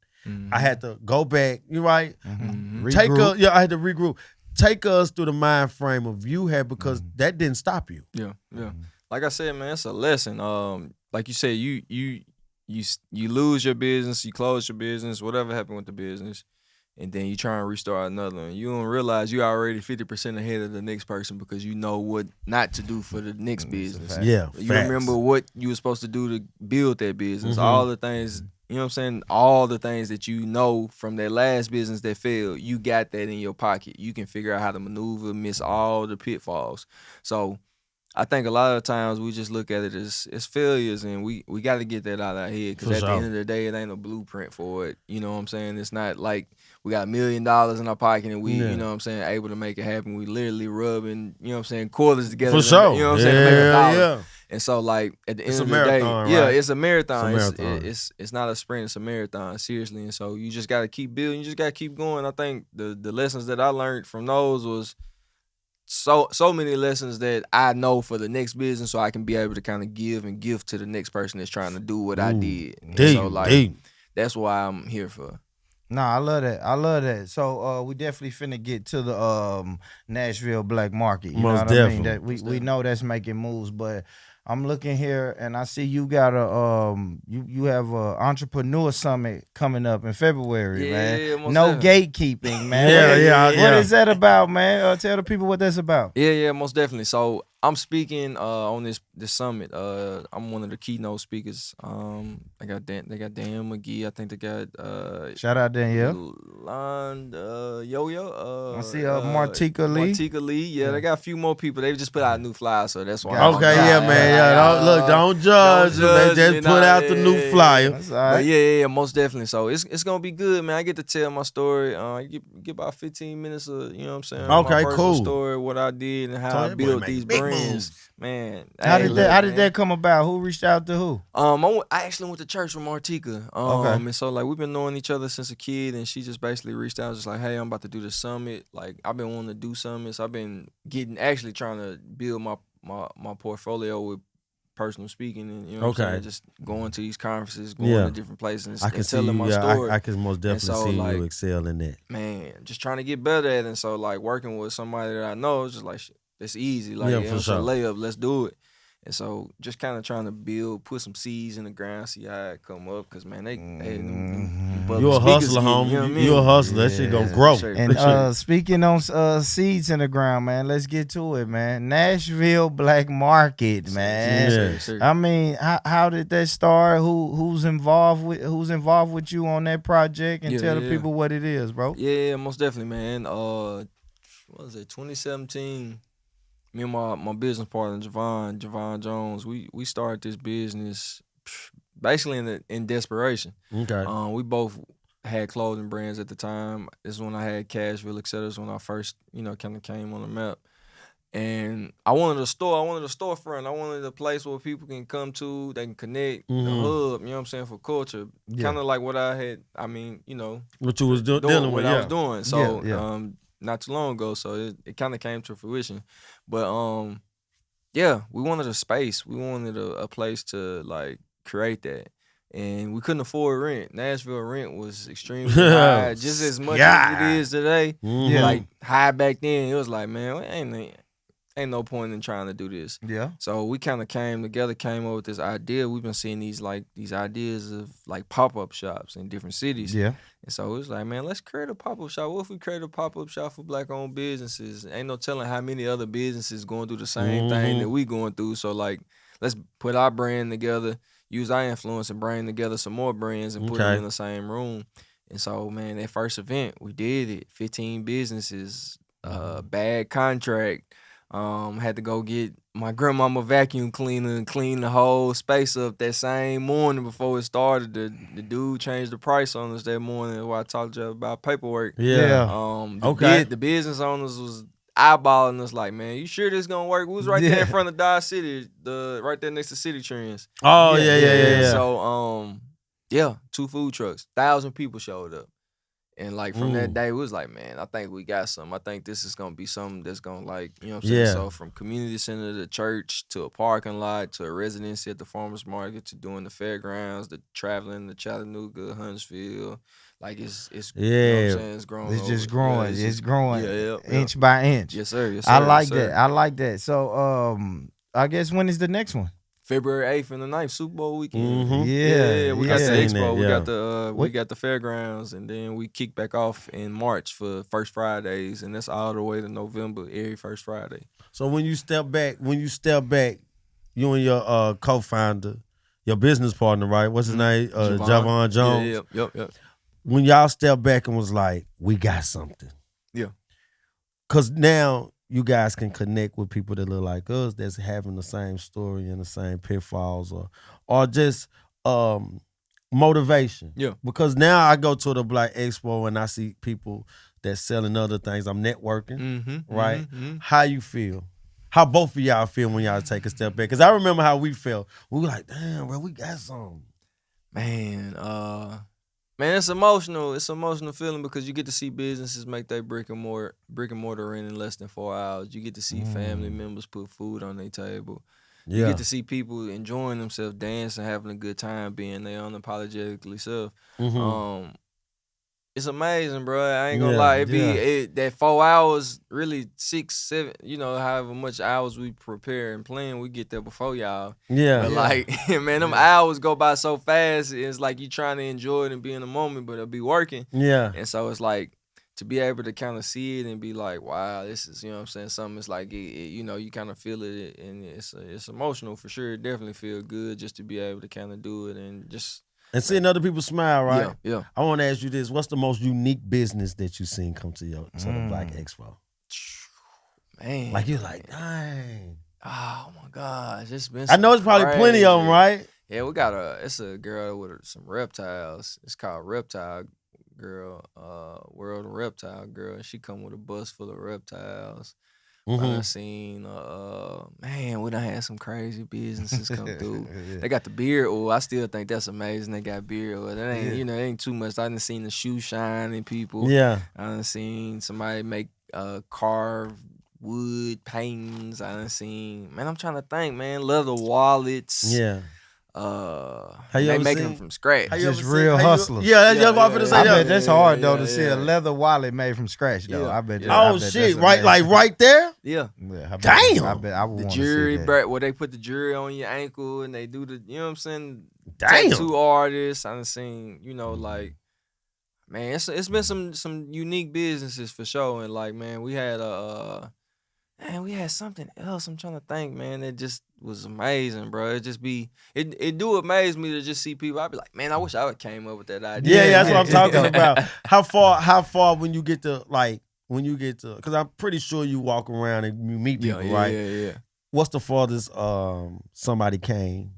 S2: I had to go back. You right? I had to regroup. Take us through the mind frame of you had, because that didn't stop you.
S1: Yeah. Like I said, man, it's a lesson. Like you said, you lose your business, you close your business, whatever happened with the business, and then you try and restart another one. You don't realize you already 50% ahead of the next person, because you know what not to do for the next business.
S2: Yeah,
S1: you remember what you were supposed to do to build that business. All the things, you know what I'm saying? All the things that you know from that last business that failed, you got that in your pocket. You can figure out how to maneuver, miss all the pitfalls. So I think a lot of times we just look at it as failures, and we got to get that out of our head, because at the end of the day, it ain't a blueprint for it. You know what I'm saying? It's not like we got $1 million in our pocket and we, you know what I'm saying, able to make it happen. We literally rubbing, you know what I'm saying, quarters together.
S2: For sure.
S1: You know what I'm saying, to make a dollar.
S2: Yeah.
S1: And so, like, at the end of the
S2: marathon,
S1: day,
S2: right?
S1: it's a marathon.
S2: It's
S1: It's not a sprint, it's a marathon, seriously. And so you just got to keep building. You just got to keep going. I think the lessons that I learned from those was so many lessons that I know for the next business, so I can be able to kind of give to the next person that's trying to do what I did.
S2: Deep,
S1: so, like,
S2: deep.
S1: That's why I'm here for.
S3: Nah, I love that. So we definitely finna get to the Nashville Black Market. You know what I mean? That we know that's making moves, but I'm looking here and I see you got you have a entrepreneur summit coming up in February, man. No gatekeeping, man. What is that about, man? Tell the people what that's about.
S1: Yeah, most definitely. So I'm speaking on this summit. I'm one of the keynote speakers. They got Danielle McGee. I think they got
S3: shout out Danielle.
S1: Yo-Yo.
S3: I see Martika Lee.
S1: Martika Lee. Yeah, they got a few more people. They just put out a new flyer, so that's why.
S2: Okay, man. Don't judge. They just put out the new flyer.
S3: That's all right.
S1: But yeah, most definitely. So it's gonna be good, man. I get to tell my story. Get about 15 minutes of, you know what I'm saying.
S2: Okay,
S1: my personal
S2: cool.
S1: Story, what I did, and how I built these brands. Man,
S3: how did that come about? Who reached out to who?
S1: I actually went to church with Martika.
S3: Okay.
S1: And so, like, we've been knowing each other since a kid, and she just basically reached out, just like, hey, I'm about to do the summit. Like, I've been wanting to do summits. I've been actually trying to build my portfolio with personal speaking, and you know what I'm saying, just going to these conferences, going to different places, and telling my story.
S2: I can most definitely see you excel in that.
S1: Man, just trying to get better at it. And so, like, working with somebody that I know is just like, it's easy. Like, it's a layup. Let's do it. And so, just kind of trying to put some seeds in the ground, see how it come up. Because, man,
S2: you a hustler, homie. You know what I mean? You a hustler. That shit gonna grow.
S3: And speaking on seeds in the ground, man, let's get to it, man. Nashville Black Market, man.
S2: Yes.
S3: I mean, how did that start? Who's involved with you on that project? And tell the people what it is, bro.
S1: Yeah, most definitely, man. What was it? 2017. Me and my business partner, Javon Jones, we started this business basically in desperation.
S2: Okay.
S1: We both had clothing brands at the time. This is when I had Cashville, et cetera. This is when I first, kind of came on the map. And I wanted a store. I wanted a storefront. I wanted a place where people can come to, they can connect, the hub, you know what I'm saying, for culture. Kind of like what I had,
S2: what you was dealing with,
S1: I was doing. So, not too long ago, so it kind of came to fruition. But we wanted a space. We wanted a place to, like, create that. And we couldn't afford rent. Nashville rent was extremely high, just as much as it is today. Like, high back then, it was like, man, ain't no point in trying to do this.
S3: Yeah.
S1: So we kind of came up with this idea. We've been seeing these ideas of, like, pop-up shops in different cities.
S3: Yeah.
S1: And so it was like, man, let's create a pop-up shop. What if we create a pop-up shop for Black-owned businesses? Ain't no telling how many other businesses going through the same thing that we going through. So, like, let's put our brand together. use our influence and bring together some more brands and put them in the same room. And so, man, that first event, we did it. 15 businesses, bad contract. Had to go get my grandmama vacuum cleaner and clean the whole space up that same morning before it started. The dude changed the price on us that morning while I talked to you about paperwork.
S3: Yeah.
S1: The business owners was eyeballing us like, man, you sure this gonna work? We was right there in front of Dodge City, right there next to City Trends.
S2: Oh, yeah.
S1: So, 2 food trucks, 1,000 people showed up. And like from that day, we was like, man, I think we got something. I think this is gonna be something that's gonna, like, you know what I'm saying? So from community center to church to a parking lot to a residency at the farmers market to doing the fairgrounds, the traveling to Chattanooga, Huntsville, like it's you know what I'm saying? It's growing.
S3: It's just growing. It's growing inch by inch.
S1: Yes, sir.
S3: I like that. I like that. So I guess when is the next one?
S1: February 8th and the 9th, Super Bowl weekend.
S3: Yeah,
S1: we got the expo, we got the fairgrounds, and then we kick back off in March for First Fridays, and that's all the way to November, every First Friday.
S2: So when you step back, you and your co-founder, your business partner, right? What's his name? Javon Jones.
S1: Yep.
S2: When y'all step back and was like, we got something.
S1: Yeah.
S2: Because now you guys can connect with people that look like us that's having the same story and the same pitfalls or just motivation.
S1: Yeah.
S2: Because now I go to the Black Expo and I see people that's selling other things. I'm networking, right? How you feel? How both of y'all feel when y'all take a step back? Because I remember how we felt. We were like, damn, bro, we got something.
S1: Man, it's emotional. It's an emotional feeling because you get to see businesses make their brick and mortar in less than 4 hours. You get to see family members put food on their table. You get to see people enjoying themselves, dancing, having a good time, being their unapologetically self. It's amazing, bro. I ain't gonna lie. That 4 hours, really 6, 7, however much hours we prepare and plan, we get there before y'all. But like, man, them hours go by so fast. It's like you trying to enjoy it and be in the moment, but it'll be working. And so it's like to be able to kind of see it and be like, wow, this is, you know what I'm saying? Something is like, you kind of feel it, and it's emotional for sure. It definitely feel good just to be able to kind of do it and just.
S2: And seeing other people smile, right?
S1: Yeah.
S2: I want to ask you this. What's the most unique business that you've seen come to the Black Expo?
S1: Man.
S2: Like, you're like, dang.
S1: Oh, my gosh. It's been
S2: I know it's probably plenty of them, right?
S1: Yeah, it's a girl with some reptiles. It's called Reptile Girl, World of Reptile Girl. And she come with a bus full of reptiles. I done seen, we done had some crazy businesses come through. They got the beard oil. I still think that's amazing. They got beard oil. That ain't, it ain't too much. I done seen the shoe shining people.
S2: Yeah.
S1: I done seen somebody make carved wood paintings. I done seen, man, I'm trying to think, man, leather wallets.
S2: Yeah.
S1: They making them from scratch.
S3: Just real hustlers.
S2: Yeah, that's what I'm finna say.
S3: I bet that's hard though to see a leather wallet made from scratch though. I bet.
S2: Oh shit! Right, like right there.
S1: Yeah.
S2: Damn.
S3: I bet I would want to
S1: jewelry,
S3: see that.
S1: where they put the jewelry on your ankle and they do the, you know what I'm saying?
S2: Damn.
S1: Tattoo artists. I done seen, like, man, it's been some unique businesses for sure. And like, man, we had we had something else. I'm trying to think, man. It just was amazing, bro. It do amaze me to just see people. I'd be like, man, I wish I would came up with that idea.
S2: Yeah, that's what I'm talking about. How far when you get to, because I'm pretty sure you walk around and you meet people, right?
S1: Yeah.
S2: What's the farthest somebody came?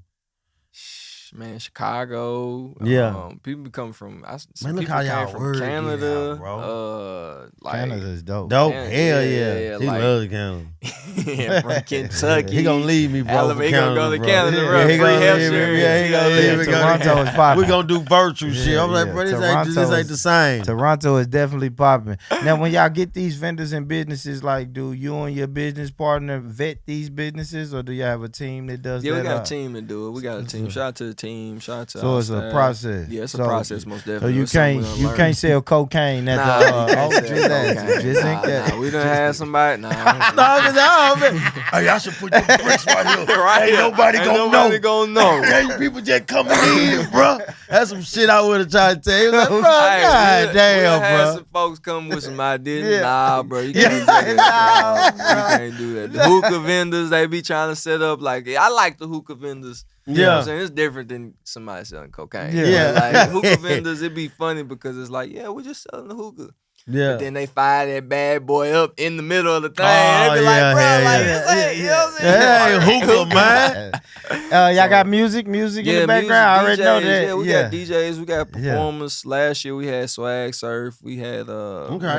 S1: Man, Chicago.
S2: Yeah.
S1: People come from.
S2: Man, look how y'all
S1: from Canada,
S3: bro.
S1: like,
S3: Canada's dope.
S2: Dope.
S1: Canada,
S2: Hell yeah. He
S1: like,
S2: loves Canada.
S1: from Kentucky.
S2: He gonna leave me, bro.
S1: Alabama, he gonna go to
S2: bro.
S1: Canada,
S2: Yeah,
S1: bro.
S2: he
S1: Free
S2: gonna
S1: health
S2: leave me.
S1: insurance.
S2: Yeah, he gonna leave me.
S3: Toronto is popping.
S2: We gonna do virtual shit. I'm like, bro, this ain't the same.
S3: Toronto is definitely popping. Now, when y'all get these vendors and businesses, like, do you and your business partner vet these businesses, or do y'all have a team that does that?
S1: Yeah, we got a team that do it. We got a team. Shout out to the team. Shout out to
S3: So
S1: our
S3: it's a
S1: staff.
S3: process.
S1: Yeah, it's a
S3: So-
S1: process, most
S3: So
S1: definitely.
S3: you
S1: It's something we
S3: can't
S1: done
S3: you
S1: learned.
S3: can't sell cocaine at
S1: Nah,
S3: the
S1: you can't
S3: just
S1: sell
S3: that.
S1: cocaine.
S3: Just think that.
S1: We done had somebody.
S2: No, man. Hey, I should put your bricks right here.
S1: Right
S2: Ain't
S1: here.
S2: nobody
S1: Ain't
S2: gonna
S1: nobody
S2: know.
S1: gonna know.
S2: Hey, people just coming in, bro. That's some shit I would have tried to tell you. Like, bro,
S1: Hey,
S2: God
S1: we
S2: damn,
S1: had
S2: bro.
S1: some folks come with some ideas.
S3: Yeah.
S1: Nah, bro, you can't do that. Bro. You can't do that. The hookah vendors, they be trying to set up like, I like the hookah vendors. You know what I'm saying? It's different than somebody selling cocaine.
S3: Yeah.
S1: Like hookah vendors, it be funny because it's like, yeah, we're just selling the hookah.
S2: Yeah.
S1: But then they fire that bad boy up in the middle of the thing.
S2: Oh,
S1: They be like, bro, like,
S3: yeah.
S1: this ain't, you know what I'm
S2: Hey,
S1: saying?
S2: hookah, man.
S3: Y'all got music in the background. I already
S1: DJs,
S3: know that.
S1: Yeah, we got DJs, we got performers. Last year we had Swag Surf, we had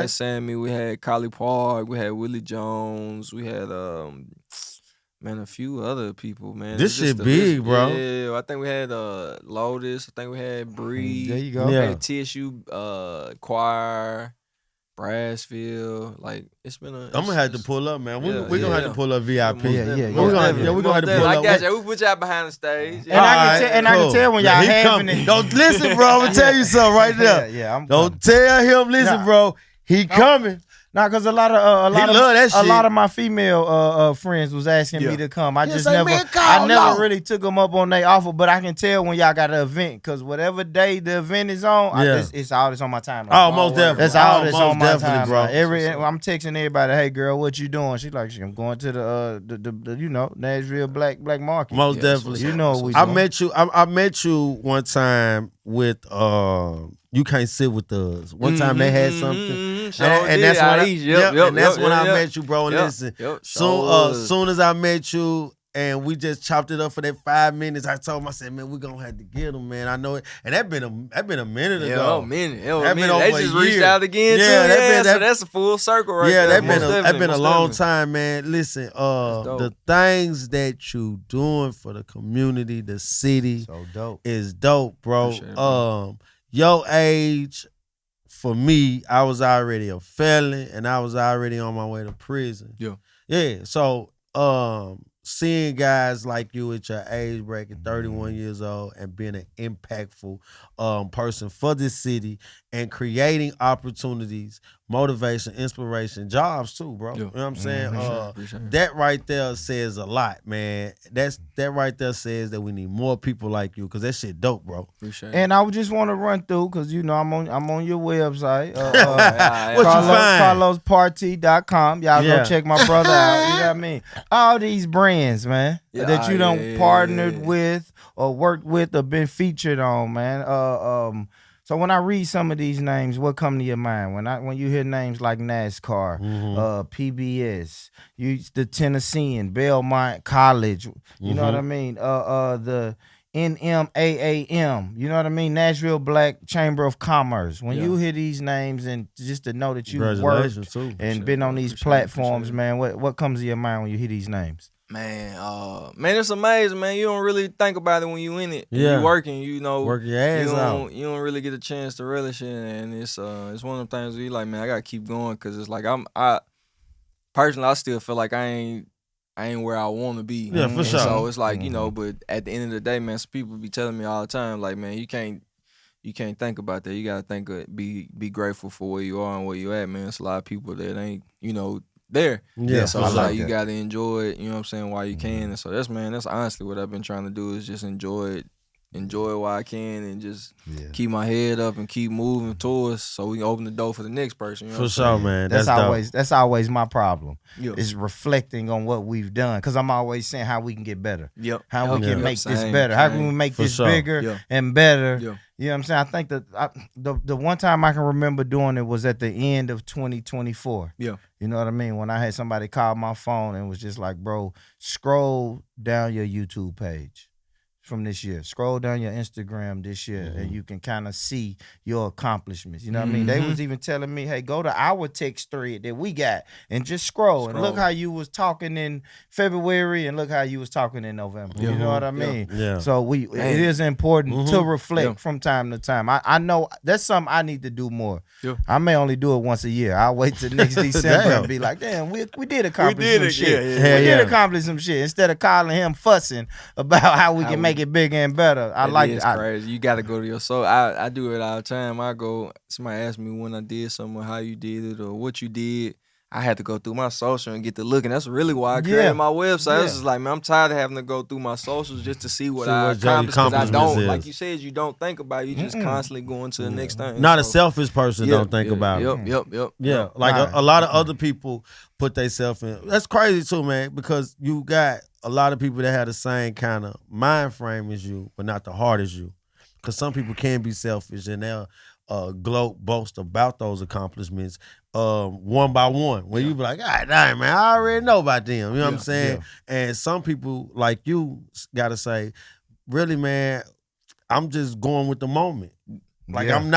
S1: Sammy, we had Collie Park, we had Willie Jones, we had a few other people, man.
S2: This shit big, bro.
S1: Yeah, I think we had Lotus, I think we had Bree.
S3: There you go.
S1: We had Tissue, Choir, Brassfield, like it's been a.
S2: I'm gonna have to pull up, man. We're gonna have to pull up VIP.
S3: Yeah.
S2: We're gonna have to pull up.
S1: I got you. We put y'all behind the stage.
S3: And I can tell when y'all having it.
S2: Don't listen, bro. I'm gonna tell you something right there.
S3: I'm
S2: Don't tell him. Listen, bro. He coming.
S3: Nah, cause a lot of
S2: shit.
S3: my female friends was asking me to come. I just
S2: say,
S3: never,
S2: man,
S3: I never really took them up on their offer. But I can tell when y'all got an event, cause whatever day the event is on, it's all that's on my timeline.
S2: Oh, most definitely.
S3: That's all that's on my timeline,
S2: bro.
S3: I'm texting everybody, hey girl, what you doing? She's like, I'm going to the Nashville Black Market.
S2: Most definitely.
S3: You know what we
S2: I
S3: doing.
S2: met you one time with You Can't Sit With Us. One time they had something. And that's when I met you, bro. And listen, soon as I met you and we just chopped it up for that 5 minutes, I told him, I said, man, we're gonna have to get him, man. I know it. And that been a minute ago.
S1: They just reached out again too. So that's a full circle right there.
S2: That been a long time, man. Listen, the things that you doing for the community, the city, is dope, bro. Your age, for me, I was already a felon and I was already on my way to prison. Yeah. So seeing guys like you at your age bracket, 31 years old, and being an impactful person for this city and creating opportunities, motivation, inspiration, jobs too, bro. You know what I'm saying? That right there says a lot, man. That right there says that we need more people like you, because that shit dope, bro.
S3: And I would just want to run through, because you know I'm on your website.
S2: What you find?
S3: CarlosPartee.com. Y'all go check my brother out. You know what I mean? All these brands, man, that you done partnered with or worked with or been featured on, man. So when I read some of these names, what come to your mind? When you hear names like NASCAR, PBS, the Tennessean, Belmont College, you know what I mean? The NMAAM, you know what I mean? Nashville Black Chamber of Commerce. When you hear these names, and just to know that you worked and been on these platforms, man, what comes to your mind when you hear these names?
S1: Man, it's amazing, man. You don't really think about it when you in it. You working, you know.
S2: Work your ass out.
S1: You don't really get a chance to relish it, and it's one of them things where you like, man, I gotta keep going, because it's like I personally, I still feel like I ain't where I want to be.
S2: Yeah, for sure.
S1: So it's like, you know, but at the end of the day, man, some people be telling me all the time, like, man, you can't think about that. You gotta be grateful for where you are and where you at, man. It's a lot of people that ain't, you know, there. So it's like you gotta enjoy it, you know what I'm saying, while you can. And so that's honestly what I've been trying to do, is just enjoy it while I can, and just keep my head up and keep moving towards, so we can open the door for the next person. You know
S2: for sure, man.
S3: That's always my problem. Is reflecting on what we've done, because I'm always saying how we can get better. How we can make this better. How can we make this bigger and better? You know what I'm saying? I think that the one time I can remember doing it was at the end of 2024. You know what I mean? When I had somebody call my phone and was just like, bro, scroll down your YouTube page from this year. Scroll down your Instagram this year, and you can kind of see your accomplishments. You know what I mean? They was even telling me, hey, go to our text thread that we got and just scroll. And look how you was talking in February, and look how you was talking in November. You know what I mean? So it is important to reflect from time to time. I know that's something I need to do more. I may only do it once a year. I'll wait till next December and be like, damn, we did accomplish some shit. We did accomplish some shit, instead of calling him fussing about how we can make it bigger and better. It's
S1: crazy. You got to go to your soul. I do it all the time. Somebody asked me when I did something, how you did it or what you did. I had to go through my social and get to look, and that's really why I created my website. It's just like, man, I'm tired of having to go through my socials just to see what I accomplished, because I don't, like you said, you don't think about it. You just constantly going to the next thing.
S2: Not a selfish person don't think about it. Like a lot of other people put themselves in. That's crazy too, man, because you got a lot of people that have the same kind of mind frame as you, but not the heart as you. Because some people can be selfish and they'll gloat, boast about those accomplishments one by one. When you be like, God dang, man, I already know about them. You know what I'm saying? Yeah. And some people like you got to say, really, man, I'm just going with the moment. Like I'm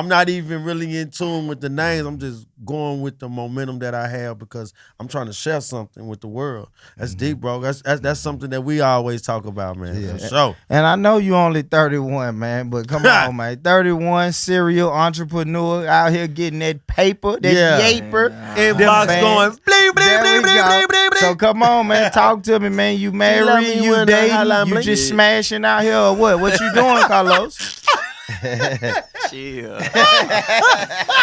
S2: not even really in tune with the names. I'm just going with the momentum that I have because I'm trying to share something with the world. That's deep, bro. That's something that we always talk about, man. For sure.
S3: And I know you only 31, man, but come on, man. 31, serial entrepreneur out here getting that paper, that yaper.
S2: Inbox going, bleep, bleep, bleep, bleep, bleep, bleep.
S3: So come on, man. Talk to me, man. You married, you dating, you just smashing out here or what? What you doing, Carlos?
S1: Chill.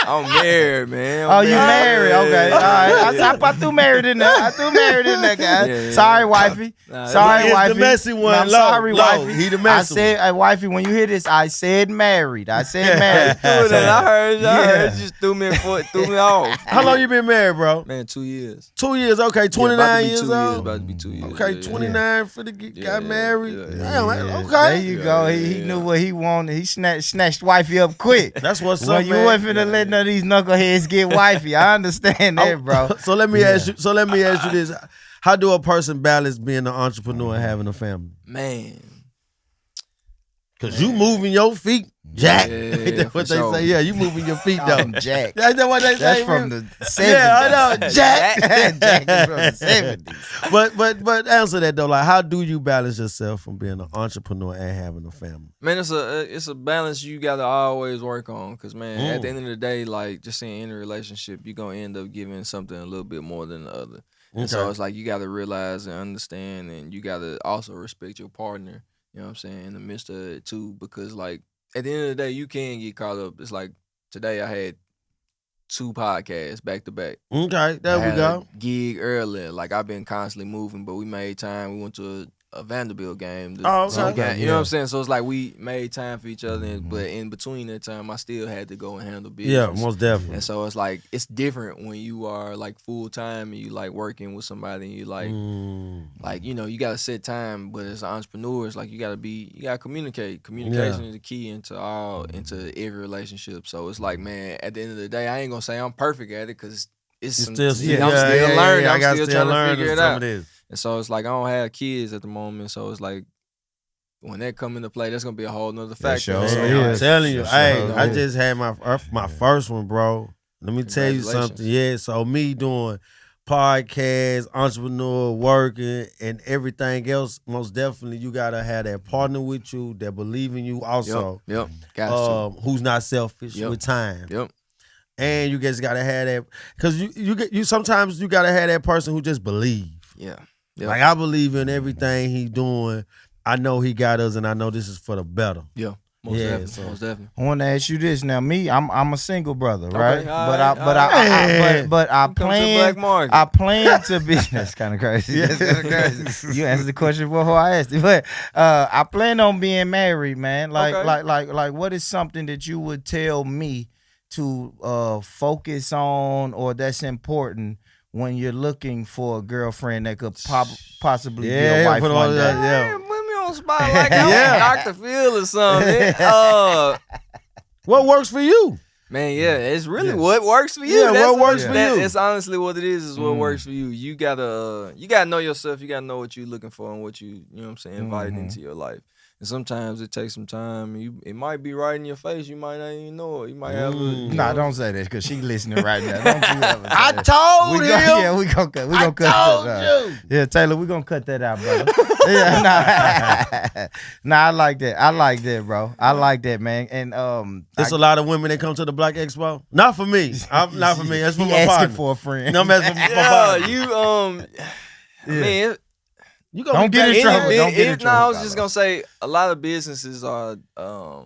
S1: I'm married, man.
S3: You married? Okay. All right. I threw married in there. Guys.
S1: Yeah.
S3: Sorry, wifey. Sorry, wifey.
S2: The messy one.
S3: I'm sorry, wifey.
S2: He the messy one.
S3: I said, wifey, when you hear this, I said married. I
S1: I heard. You just threw me off.
S2: How long you been married, bro?
S1: Man, 2 years.
S2: 2 years. Okay, 29 years old.
S1: About to be 2 years.
S2: Okay, 29 for the got married.
S3: Yeah.
S2: Okay.
S3: There you go. He knew what he wanted. He snatched wifey up quick.
S2: That's what's
S3: well,
S2: up,
S3: you
S2: man.
S3: wasn't finna let none of these knuckleheads get wifey. I understand that, bro.
S2: So let me ask you. So let me ask you this: how do a person balance being an entrepreneur and having a family?
S1: Man,
S2: Cause you moving your feet, Jack.
S1: Yeah,
S2: That's what they
S1: sure.
S2: say. Yeah, you moving your feet though.
S3: I'm Jack.
S2: That's what they say.
S3: That's from the 70s.
S2: Yeah, I know, Jack.
S3: Jack is from the 70s.
S2: But answer that though. Like, how do you balance yourself from being an entrepreneur and having a family?
S1: Man, it's a balance you gotta always work on. Cause man, at the end of the day, like just saying in a relationship, you're gonna end up giving something a little bit more than the other. And so it's like you gotta realize and understand, and you gotta also respect your partner. You know what I'm saying, in the midst of it too, because like at the end of the day, you can get caught up. It's like today I had 2 podcasts back to back.
S2: Okay, there we go.
S1: Gig earlier, like I've been constantly moving, but we made time. We went to a Vanderbilt game. You know what I'm saying? So it's like we made time for each other, but in between that time, I still had to go and handle business.
S2: Yeah, most definitely.
S1: And so it's like it's different when you are like full time and you like working with somebody and you like you know you gotta set time. But as an entrepreneur, it's like you gotta communicate. Communication is the key into every relationship. So it's like, man, at the end of the day, I ain't gonna say I'm perfect at it because I'm still learning. I'm still trying to figure it out. And so it's like I don't have kids at the moment, so it's like when that come into play, that's gonna be a whole nother factor.
S3: Sure
S2: I'm telling you, I just had my first one, bro. Let me tell you something. Yeah, so me doing podcasts, entrepreneur, working, and everything else, most definitely you gotta have that partner with you that believe in you also.
S1: Yep. Got
S2: who's not selfish with time.
S1: Yep.
S2: And you just gotta have that because you sometimes you gotta have that person who just believe.
S1: Yeah.
S2: Yep. Like I believe in everything he doing. I know he got us, and I know this is for the better.
S1: Yeah, most definitely.
S3: I want to ask you this now. Me, I'm a single brother, right?
S1: Okay,
S3: but I plan.
S1: Black Market.
S3: I plan to be. That's kind of crazy. That's kind of crazy. You answered the question before I asked it, but I plan on being married, man. Like, what is something that you would tell me to focus on, or that's important when you're looking for a girlfriend that could possibly be a wife one day?
S1: Put me on spot like I'm Dr. Phil or something.
S2: What works for you?
S1: Man, it's really what works for you.
S2: Yeah, what works for you.
S1: It's honestly what it is what works for you. You gotta know yourself. You gotta know what you're looking for and what you know what I'm saying, invited into your life. And sometimes it takes some time. It might be right in your face. You might not even know it. You might have
S3: Nah, don't say that because she listening right now. Don't you ever say
S2: I
S3: that.
S2: told him.
S3: Yeah, we gonna cut. I told you. Yeah, Taylor, we gonna cut that out, brother. I like that. I like that, bro. I like that, man. And
S2: there's a lot of women that come to the Black Expo. Not for me. Not for me. That's for my partner.
S3: Asking for a friend.
S2: No, that's for my partner.
S1: I mean.
S2: You gonna
S3: don't get in trouble. Don't get in trouble.
S1: No, I was just gonna say a lot of businesses are a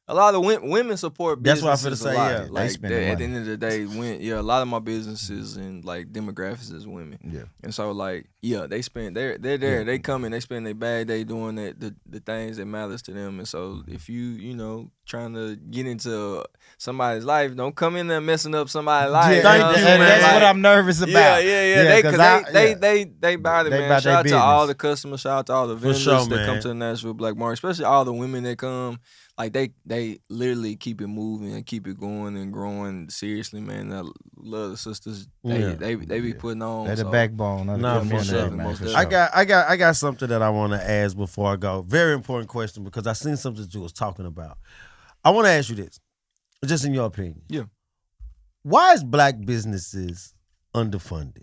S1: lot of women support businesses.
S2: That's what I'm finna say. Yeah,
S1: like at the end of the day, a lot of my businesses and like demographics is women.
S3: Yeah,
S1: and so like Yeah, they spend. They're there. They come in. They spend their bag. They doing the things that matters to them. And so if you know trying to get into somebody's life, don't come in there messing up somebody's life.
S3: Yeah,
S1: You know what I'm saying?
S3: that's
S1: Like,
S3: what I'm nervous about.
S1: Yeah. They about it,
S3: They
S1: man.
S3: about
S1: Shout out
S3: their
S1: to all
S3: business.
S1: the customers. Shout out to all the vendors
S2: sure,
S1: that come
S2: man.
S1: to the Nashville Black Market, especially all the women that come. Like they literally keep it moving and keep it going and growing. Seriously, man. I love the sisters. They be putting on.
S3: They're the
S1: so.
S3: backbone of the
S2: Nah, for
S3: community,
S2: sure.
S3: man.
S1: Most
S3: For
S1: definitely.
S3: sure.
S2: I got something that I want to ask before I go. Very important question because I seen something that you was talking about. I want to ask you this, just in your opinion.
S1: Yeah.
S2: Why is black businesses underfunded?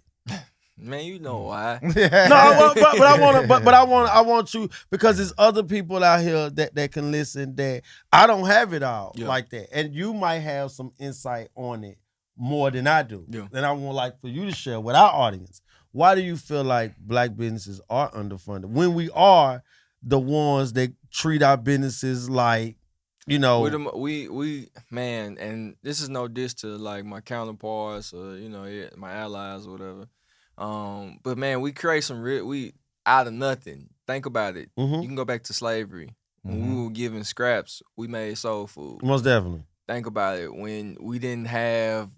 S1: Man, you know why.
S2: I want you because there's other people out here that can listen that I don't have it all like that, and you might have some insight on it more than I do.
S1: Yeah.
S2: And I want like for you to share with our audience. Why do you feel like black businesses are underfunded when we are the ones that treat our businesses like, you know,
S1: we man, and this is no diss to like my counterparts or my allies or whatever. But man, we create some we out of nothing. Think about it.
S2: Mhm.
S1: You can go back to slavery. When we were given scraps, we made soul food.
S2: most definitely.
S1: Think about it. When we didn't have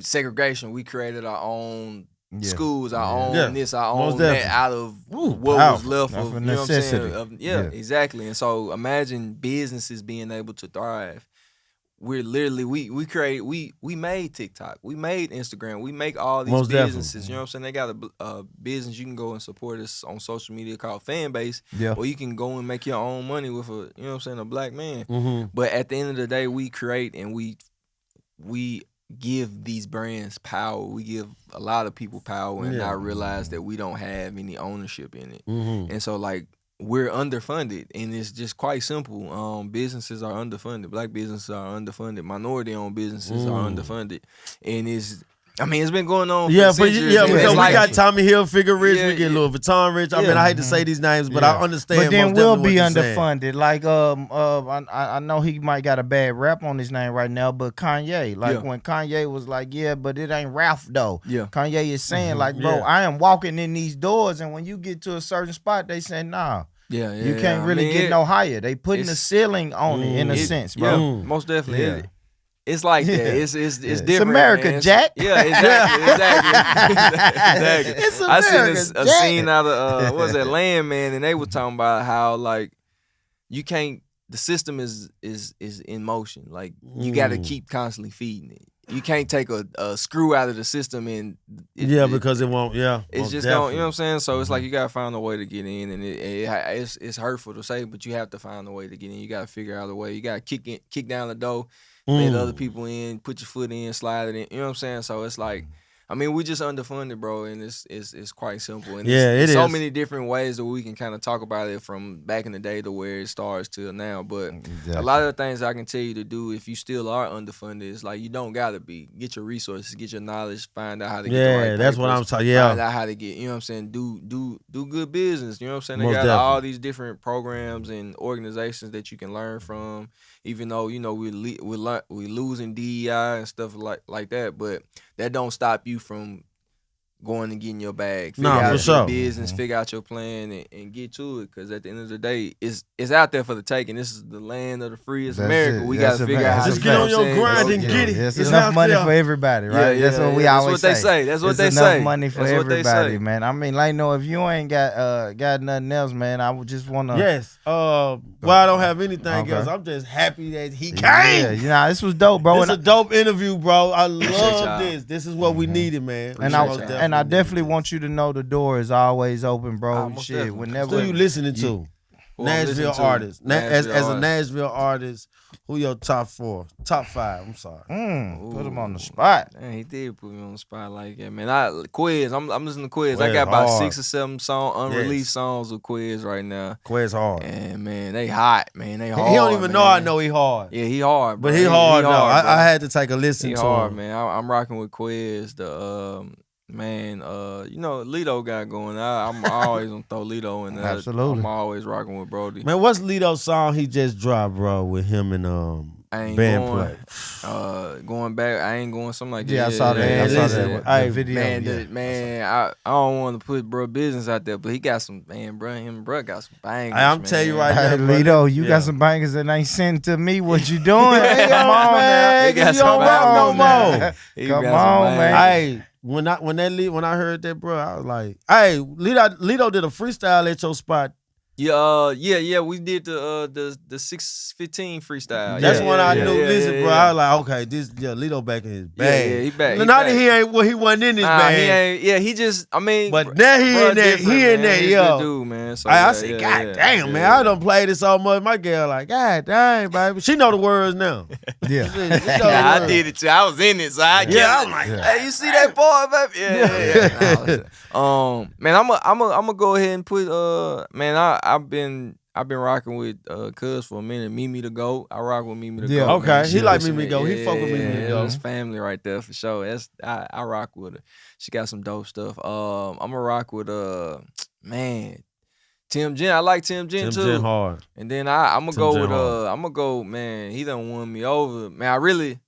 S1: segregation, we created our own schools, our own this, our
S2: Most
S1: own that
S2: definitely.
S1: out of what
S2: powerful.
S1: was left
S3: That's
S1: of,
S3: a
S1: you know what I'm saying?
S3: necessity.
S1: Yeah,
S3: Yeah.
S1: exactly. And so imagine businesses being able to thrive. We're literally we made TikTok, we made Instagram, we make all these
S2: Most definitely.
S1: businesses. You know what I'm saying? They got a business you can go and support us on social media called Fanbase,
S3: Yeah.
S1: or you can go and make your own money with a a black man.
S2: Mm-hmm.
S1: But at the end of the day, we create and we give these brands power. We give a lot of people power and not realize that we don't have any ownership in it.
S2: Mm-hmm.
S1: And so like we're underfunded, and it's just quite simple. Businesses are underfunded. Black businesses are underfunded. Minority-owned businesses are underfunded, and it's been going on.
S2: Yeah,
S1: for
S2: but
S1: centuries.
S2: because
S1: It's
S2: we
S1: like-
S2: got Tommy Hilfiger rich,
S1: Yeah,
S2: we get
S1: yeah.
S2: Louis Vuitton rich. I mean, I hate to say these names, but I understand.
S3: But then
S2: most
S3: we'll
S2: definitely
S3: be
S2: what you're saying.
S3: underfunded. Like I know he might got a bad rap on his name right now, but Kanye, when Kanye was like, yeah, but it ain't Ralph though.
S1: Yeah.
S3: Kanye is saying like, bro,
S2: Yeah.
S3: I am walking in these doors, and when you get to a certain spot, they say, nah.
S1: Yeah,
S3: You can't really get no higher. They putting a
S1: it's-
S3: ceiling on it in a sense, bro.
S1: Yeah, most definitely.
S3: Yeah.
S1: It's like that.
S3: Yeah.
S1: It's different.
S3: It's America,
S1: man.
S3: Jack.
S1: Yeah, exactly.
S3: It's
S1: I seen
S3: America,
S1: a
S3: Jack.
S1: scene out of what was that Landman, and they were talking about how like you can't. The system is in motion. Like you got to keep constantly feeding it. You can't take a screw out of the system and
S2: because it won't. Yeah,
S1: it's
S2: most
S1: just going. You know what I'm
S2: definitely.
S1: saying? So it's like you gotta find a way to get in, and it's hurtful to say, but you have to find a way to get in. You gotta figure out a way. You gotta kick down the door, let other people in, put your foot in, slide it in. You know what I'm saying? So it's like, we just underfunded, bro, and it's quite simple. And it's so many different ways that we can kind of talk about it from back in the day to where it starts till now. But a lot of the things I can tell you to do if you still are underfunded is like you don't gotta be. Get your resources, get your knowledge, find out how to get the right
S2: that's what
S1: papers,
S2: I'm talking. Yeah,
S1: find out how to get, you know what I'm saying, do good business. You know what I'm saying? They
S2: Most
S1: got
S2: definitely.
S1: all these different programs and organizations that you can learn from. Even though we losing DEI and stuff like that, but that don't stop you from going and getting your bag. Figure out
S2: for
S1: your
S2: sure.
S1: business, figure out your plan, and get to it. Because at the end of the day, it's out there for the taking. This is the land of the free. It's
S3: That's
S1: America.
S3: it.
S1: We
S3: That's
S1: got to
S3: a
S1: figure
S3: fact.
S1: out how
S2: Just
S1: to
S2: get on
S1: you know what
S2: your
S1: I'm
S2: grind
S1: saying?
S2: and get it.
S3: There's
S2: It's
S3: enough
S2: out
S3: money
S2: there.
S3: for everybody, right?
S1: Yeah,
S3: That's what we
S1: that's
S3: always
S1: what they say. That's what
S3: There's
S1: they
S3: enough
S1: say.
S3: money for
S1: That's what they
S3: everybody,
S1: say.
S3: man. If you ain't got nothing else, man, I would just wanna.
S2: Yes. Well, I don't have anything
S3: Okay.
S2: else. I'm just happy that he
S3: Yeah,
S2: came.
S3: this was dope, bro.
S2: It's a dope interview, bro. I love
S1: y'all.
S2: this. This is what we needed, man.
S3: And I definitely want you to know the door is always open, bro.
S1: most
S3: Shit,
S1: definitely.
S3: whenever
S2: Who you listening to?
S1: Who I'm listening
S2: Nashville
S1: to?
S2: artists. As a
S1: artist.
S2: Nashville artist, who your top 5? I'm sorry.
S3: put him on the spot.
S1: Man, he did put me on the spot like that, man. Quiz. I'm listening to Quiz. I
S2: Quiz
S1: got about
S2: hard.
S1: 6 or 7 unreleased songs with Quiz right now.
S2: Quez hard.
S1: And man, they hot, man. They hard.
S2: He don't even know
S1: man.
S2: I know he hard.
S1: Yeah, he hard, bro.
S2: But he hard though.
S1: bro.
S2: I had to take a listen
S1: He
S2: to
S1: hard,
S2: him.
S1: man. I'm rocking with Quiz. The Lito got going. I'm always gonna throw Lito in there.
S3: Absolutely.
S1: I'm always rocking with Brody.
S2: Man, what's Lito's song he just dropped, bro, with him and
S1: I ain't
S2: Band
S1: going.
S2: play.
S1: Going back, I ain't going something like that.
S3: Yeah, I saw that. I saw
S2: listen,
S3: that video.
S1: Man, I don't want to put bro business out there, but he got some bro got some bangers.
S2: I'm telling you right
S3: Hey,
S2: now,
S3: Lito, you got some bangers that ain't sent to me. What you doing?
S2: Come on, man.
S1: He got
S2: You don't
S1: some
S2: rap no
S1: bangers,
S2: more.
S3: Come on, man.
S2: Hey, when I heard that, bro, I was like, hey, Lito did a freestyle at your spot.
S1: Yeah. We did the 615 freestyle.
S2: That's when I knew. Listen, bro, I was like, okay, Lito back in his bag.
S1: Yeah, he back.
S2: Not that he wasn't in his bag.
S1: He ain't. Yeah, he just. I mean,
S2: but now he in that. He in that, yo.
S1: Dude, man. So,
S2: I said, God damn, man, I done played it so much. My girl like, God dang, baby, she know the words now.
S3: Yeah,
S1: I did it too. I was in it, so I get.
S2: Yeah, I'm like,
S1: hey, you see that boy, baby? Yeah. Man, I'm gonna go ahead and put. Man, I've been rocking with Cuz for a minute. Mimi the GOAT. I rock with Mimi the GOAT.
S2: Okay,
S1: man.
S2: he like Mimi the GOAT. He fuck with Mimi the GOAT.
S1: It's family right there for sure. I rock with her. She got some dope stuff. I'm gonna rock with man, Tim Jen. I like Tim Jen too.
S2: Tim Jen hard.
S1: And then I'm gonna go with
S2: hard.
S1: I'm gonna go, man. He done won me over, man.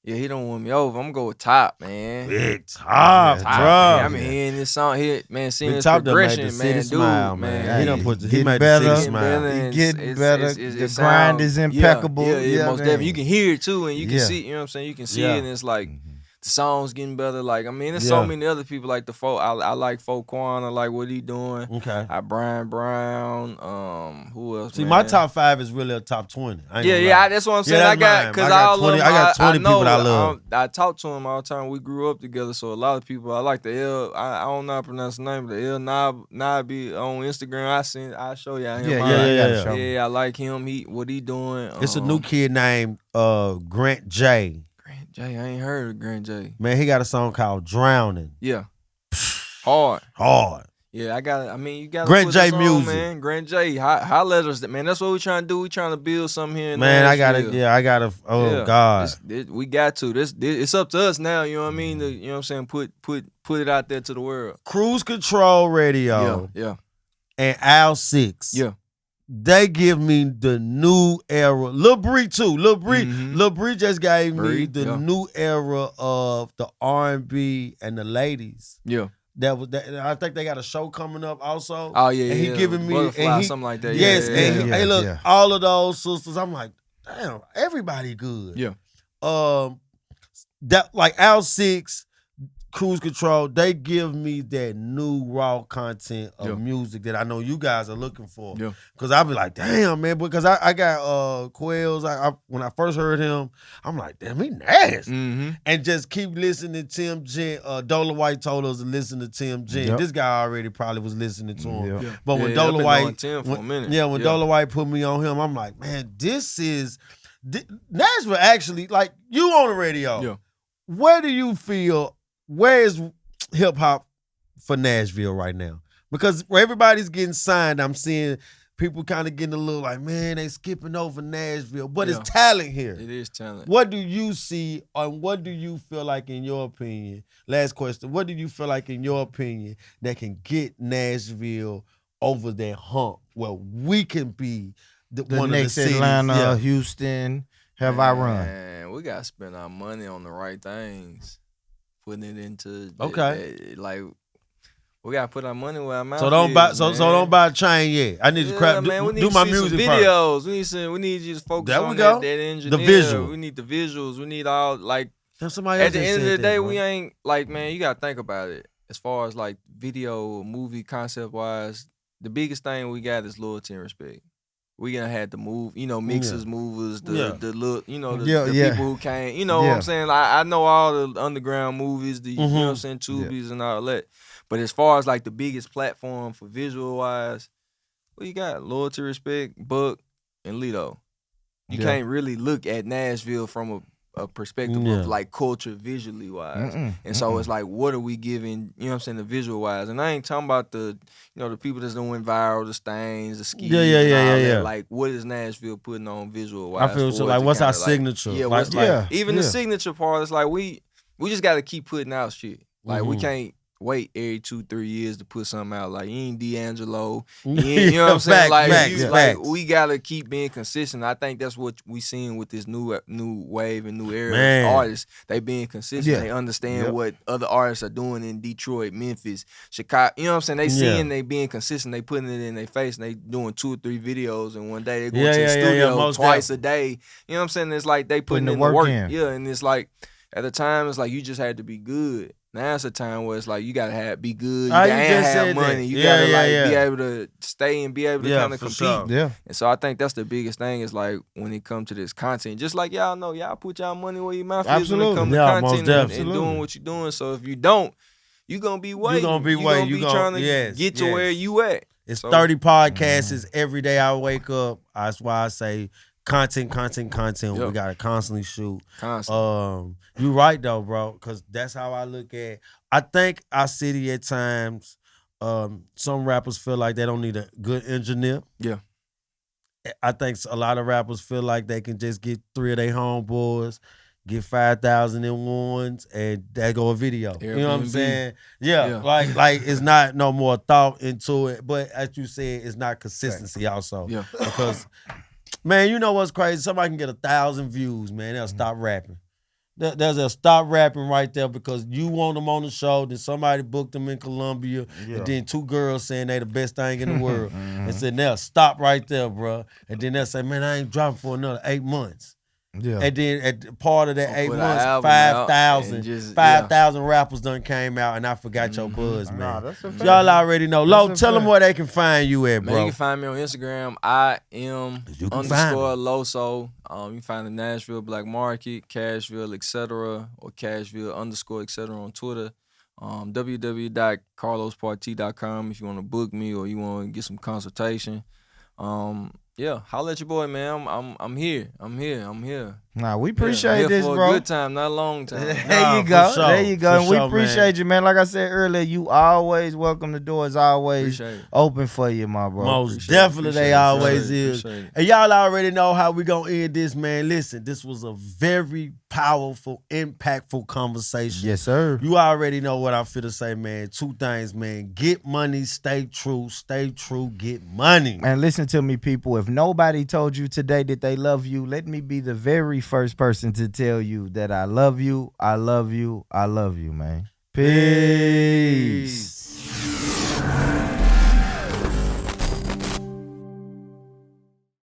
S1: He done won me over. I'm gonna go with Top, man.
S2: Big Top, bro.
S1: Man. I mean, hearing this song here, man, seeing
S2: Big
S1: this
S2: Top done made the
S1: progression,
S2: city
S1: man,
S2: smile,
S1: dude,
S2: man. He done put the, he
S3: getting
S2: made
S3: better.
S2: the city smile.
S1: And
S3: Getting better. The grind is impeccable.
S1: Yeah, most
S3: man.
S1: definitely. You can hear it too, and you can
S3: Yeah.
S1: see. You know what I'm saying? You can see
S2: Yeah.
S1: it, and it's like the song's getting better. Like, I mean, there's so many other people like the folk. I like Foquan. I like what he doing.
S2: Okay.
S1: Brian Brown. Who else?
S2: See,
S1: man?
S2: my top 5 is really a top 20.
S1: That's what I'm saying.
S2: Yeah, that's
S1: I got
S2: mine.
S1: because
S2: I got 20 people that I love.
S1: I talk to him all the time. We grew up together, so a lot of people. I like the L. I don't know how to pronounce the name, but the L Nabi on Instagram. I show y'all him.
S3: Yeah.
S1: I like him. What he doing?
S2: It's a new kid named Grant J.
S1: Grant J. I ain't heard of Grant J.
S2: Man, he got a song called Drowning.
S1: Yeah, hard. Yeah, you got
S2: Grant
S1: put
S2: J
S1: this on,
S2: music.
S1: man. Grant J. Holla at us, man. That's what we trying to do. We trying to build something here. In
S2: Man,
S1: Nashville.
S2: I gotta. Oh God,
S1: we got to. It's up to us now. You know what I mean? You know what I'm saying? Put it out there to the world.
S2: Cruise Control Radio.
S1: Yeah.
S2: And Al 6.
S1: Yeah.
S2: They give me the new era. Lil Bree too. Lil Bree just gave me the new era of the R&B and the ladies.
S1: Yeah.
S2: I think they got a show coming up also.
S1: Oh yeah,
S2: and he giving me
S1: something like that.
S2: Yes,
S1: yeah,
S2: look, all of those sisters. I'm like, damn, everybody good.
S1: Yeah.
S2: That like Al 6, Cruise Control, they give me that new raw content of music that I know you guys are looking for.
S1: Yeah.
S2: Cause I'll be like, damn, man, because I got Quells. When I first heard him, I'm like, damn, he nasty.
S1: Mm-hmm.
S2: And just keep listening to Tim Jen. Dola White told us to listen to Tim Jen.
S3: Yep.
S2: This guy already probably was listening to him.
S3: Yeah.
S2: But when
S1: I've
S2: Dola
S1: been
S2: White,
S1: knowing Tim for a minute.
S2: when Dola White put me on him, I'm like, man, this is Nashville. Actually, like you on the radio.
S1: Yeah.
S2: Where do you feel? Where is hip hop for Nashville right now? Because where everybody's getting signed, I'm seeing people kind of getting a little like, man, they skipping over Nashville. But it's talent here.
S1: It is talent.
S2: What do you see, and what do you feel like, in your opinion? Last question. What do you feel like, in your opinion, that can get Nashville over that hump where we can be
S3: The
S2: one
S3: next
S2: of the cities?
S3: Atlanta, Houston, have I run?
S1: Man, we gotta spend our money on the right things. Putting it into like we gotta put our money where our mouth
S2: So don't
S1: is,
S2: buy.
S1: man.
S2: So don't buy a chain yet. I need to crap.
S1: Man, we need
S2: do
S1: to
S2: my
S1: see
S2: music
S1: some
S2: first.
S1: videos. We need you to focus
S2: There we
S1: on
S2: go.
S1: that engineer.
S2: The visual.
S1: We need the visuals. We need all like.
S2: Somebody
S1: At
S2: else
S1: the
S2: just
S1: end of
S2: said
S1: the
S2: that,
S1: day,
S2: bro.
S1: we ain't like, man. You gotta think about it. As far as like video, movie concept wise, the biggest thing we got is loyalty and respect. We gonna have to move, mixers, movers, the look, the people who came, what I'm saying? I know all the underground movies, you know what I'm saying, Tubies and all that. But as far as like the biggest platform for visual wise, well, you got loyalty, respect, Buck, and Lito. You can't really look at Nashville from a perspective of like culture visually wise. And so it's like, what are we giving, the visual wise? And I ain't talking about the people that's doing viral, the Stains, the Skis.
S2: Yeah.
S1: Like, what is Nashville putting on visual wise?
S2: I feel so like, what's our signature?
S1: Even the signature part, it's like we just got to keep putting out shit. Like we can't wait every 2-3 years to put something out. Like, you ain't D'Angelo. You know what I'm saying?
S2: Facts.
S1: We gotta keep being consistent. I think that's what we seeing with this new wave and new era
S2: Man.
S1: of artists. They being consistent.
S3: Yeah.
S1: They understand what other artists are doing in Detroit, Memphis, Chicago. You know what I'm saying? They seeing they being consistent. They putting it in their face, and they doing 2 or 3 videos, and one day they going to the studio twice a day. You know what I'm saying? It's like they putting in the work. Yeah, and it's like at the time it's like you just had to be good. Now it's a time where it's like you gotta be good. You gotta have money. You gotta be able to stay and be able to kind of compete.
S2: Sure.
S3: Yeah.
S1: And so I think that's the biggest thing is like when it comes to this content, just like y'all know, y'all put y'all money where your mouth is when it comes to content and doing what you're doing. So if you don't, you gonna be waiting.
S2: You gonna be waiting.
S1: You trying to get to where you at.
S2: It's 30 podcasts every day I wake up. That's why I say content. We gotta constantly shoot. You right though, bro, because that's how I look at. I think our city at times, some rappers feel like they don't need a good engineer.
S1: Yeah.
S2: I think a lot of rappers feel like they can just get 3 of their homeboys, get 5,000 in ones, and that go a video. You know what I'm saying? Yeah. Like it's not no more thought into it. But as you said, it's not consistency also.
S1: Yeah.
S2: Because, man, you know what's crazy? Somebody can get 1,000 views, man. They'll stop rapping. There's a stop rapping right there because you want them on the show, then somebody booked them in Columbia, and then 2 girls saying they the best thing in the world. And said, they'll stop right there, bro. And then they'll say, man, I ain't dropping for another 8 months. Yeah. And then at part of that 8 months, 5,000 rappers done came out, and I forgot your buzz, man. Y'all already know. Lo, tell them where they can find you at, bro.
S1: Man, you can find me on Instagram. I am _Loso. You can find the Nashville Black Market, Cashville, etc., or Cashville _ etc. on Twitter. www.carlospartee.com if you want to book me or you want to get some consultation. Yeah, holla at your boy, man. I'm here.
S3: Nah, we appreciate this,
S1: for
S3: bro.
S1: A good time, not a long time.
S3: There you go. Sure. There you go. And we appreciate you, man. Like I said earlier, you always welcome. The door is always open for you, my bro.
S2: Most definitely they always is. And y'all already know how we gonna end this, man. Listen, this was a very powerful, impactful conversation.
S3: Yes, sir.
S2: You already know what I'm finna say, man. 2 things, man. Get money, stay true, get money.
S3: And listen to me, people. If nobody told you today that they love you, let me be the very first person to tell you that I love you, man. Peace.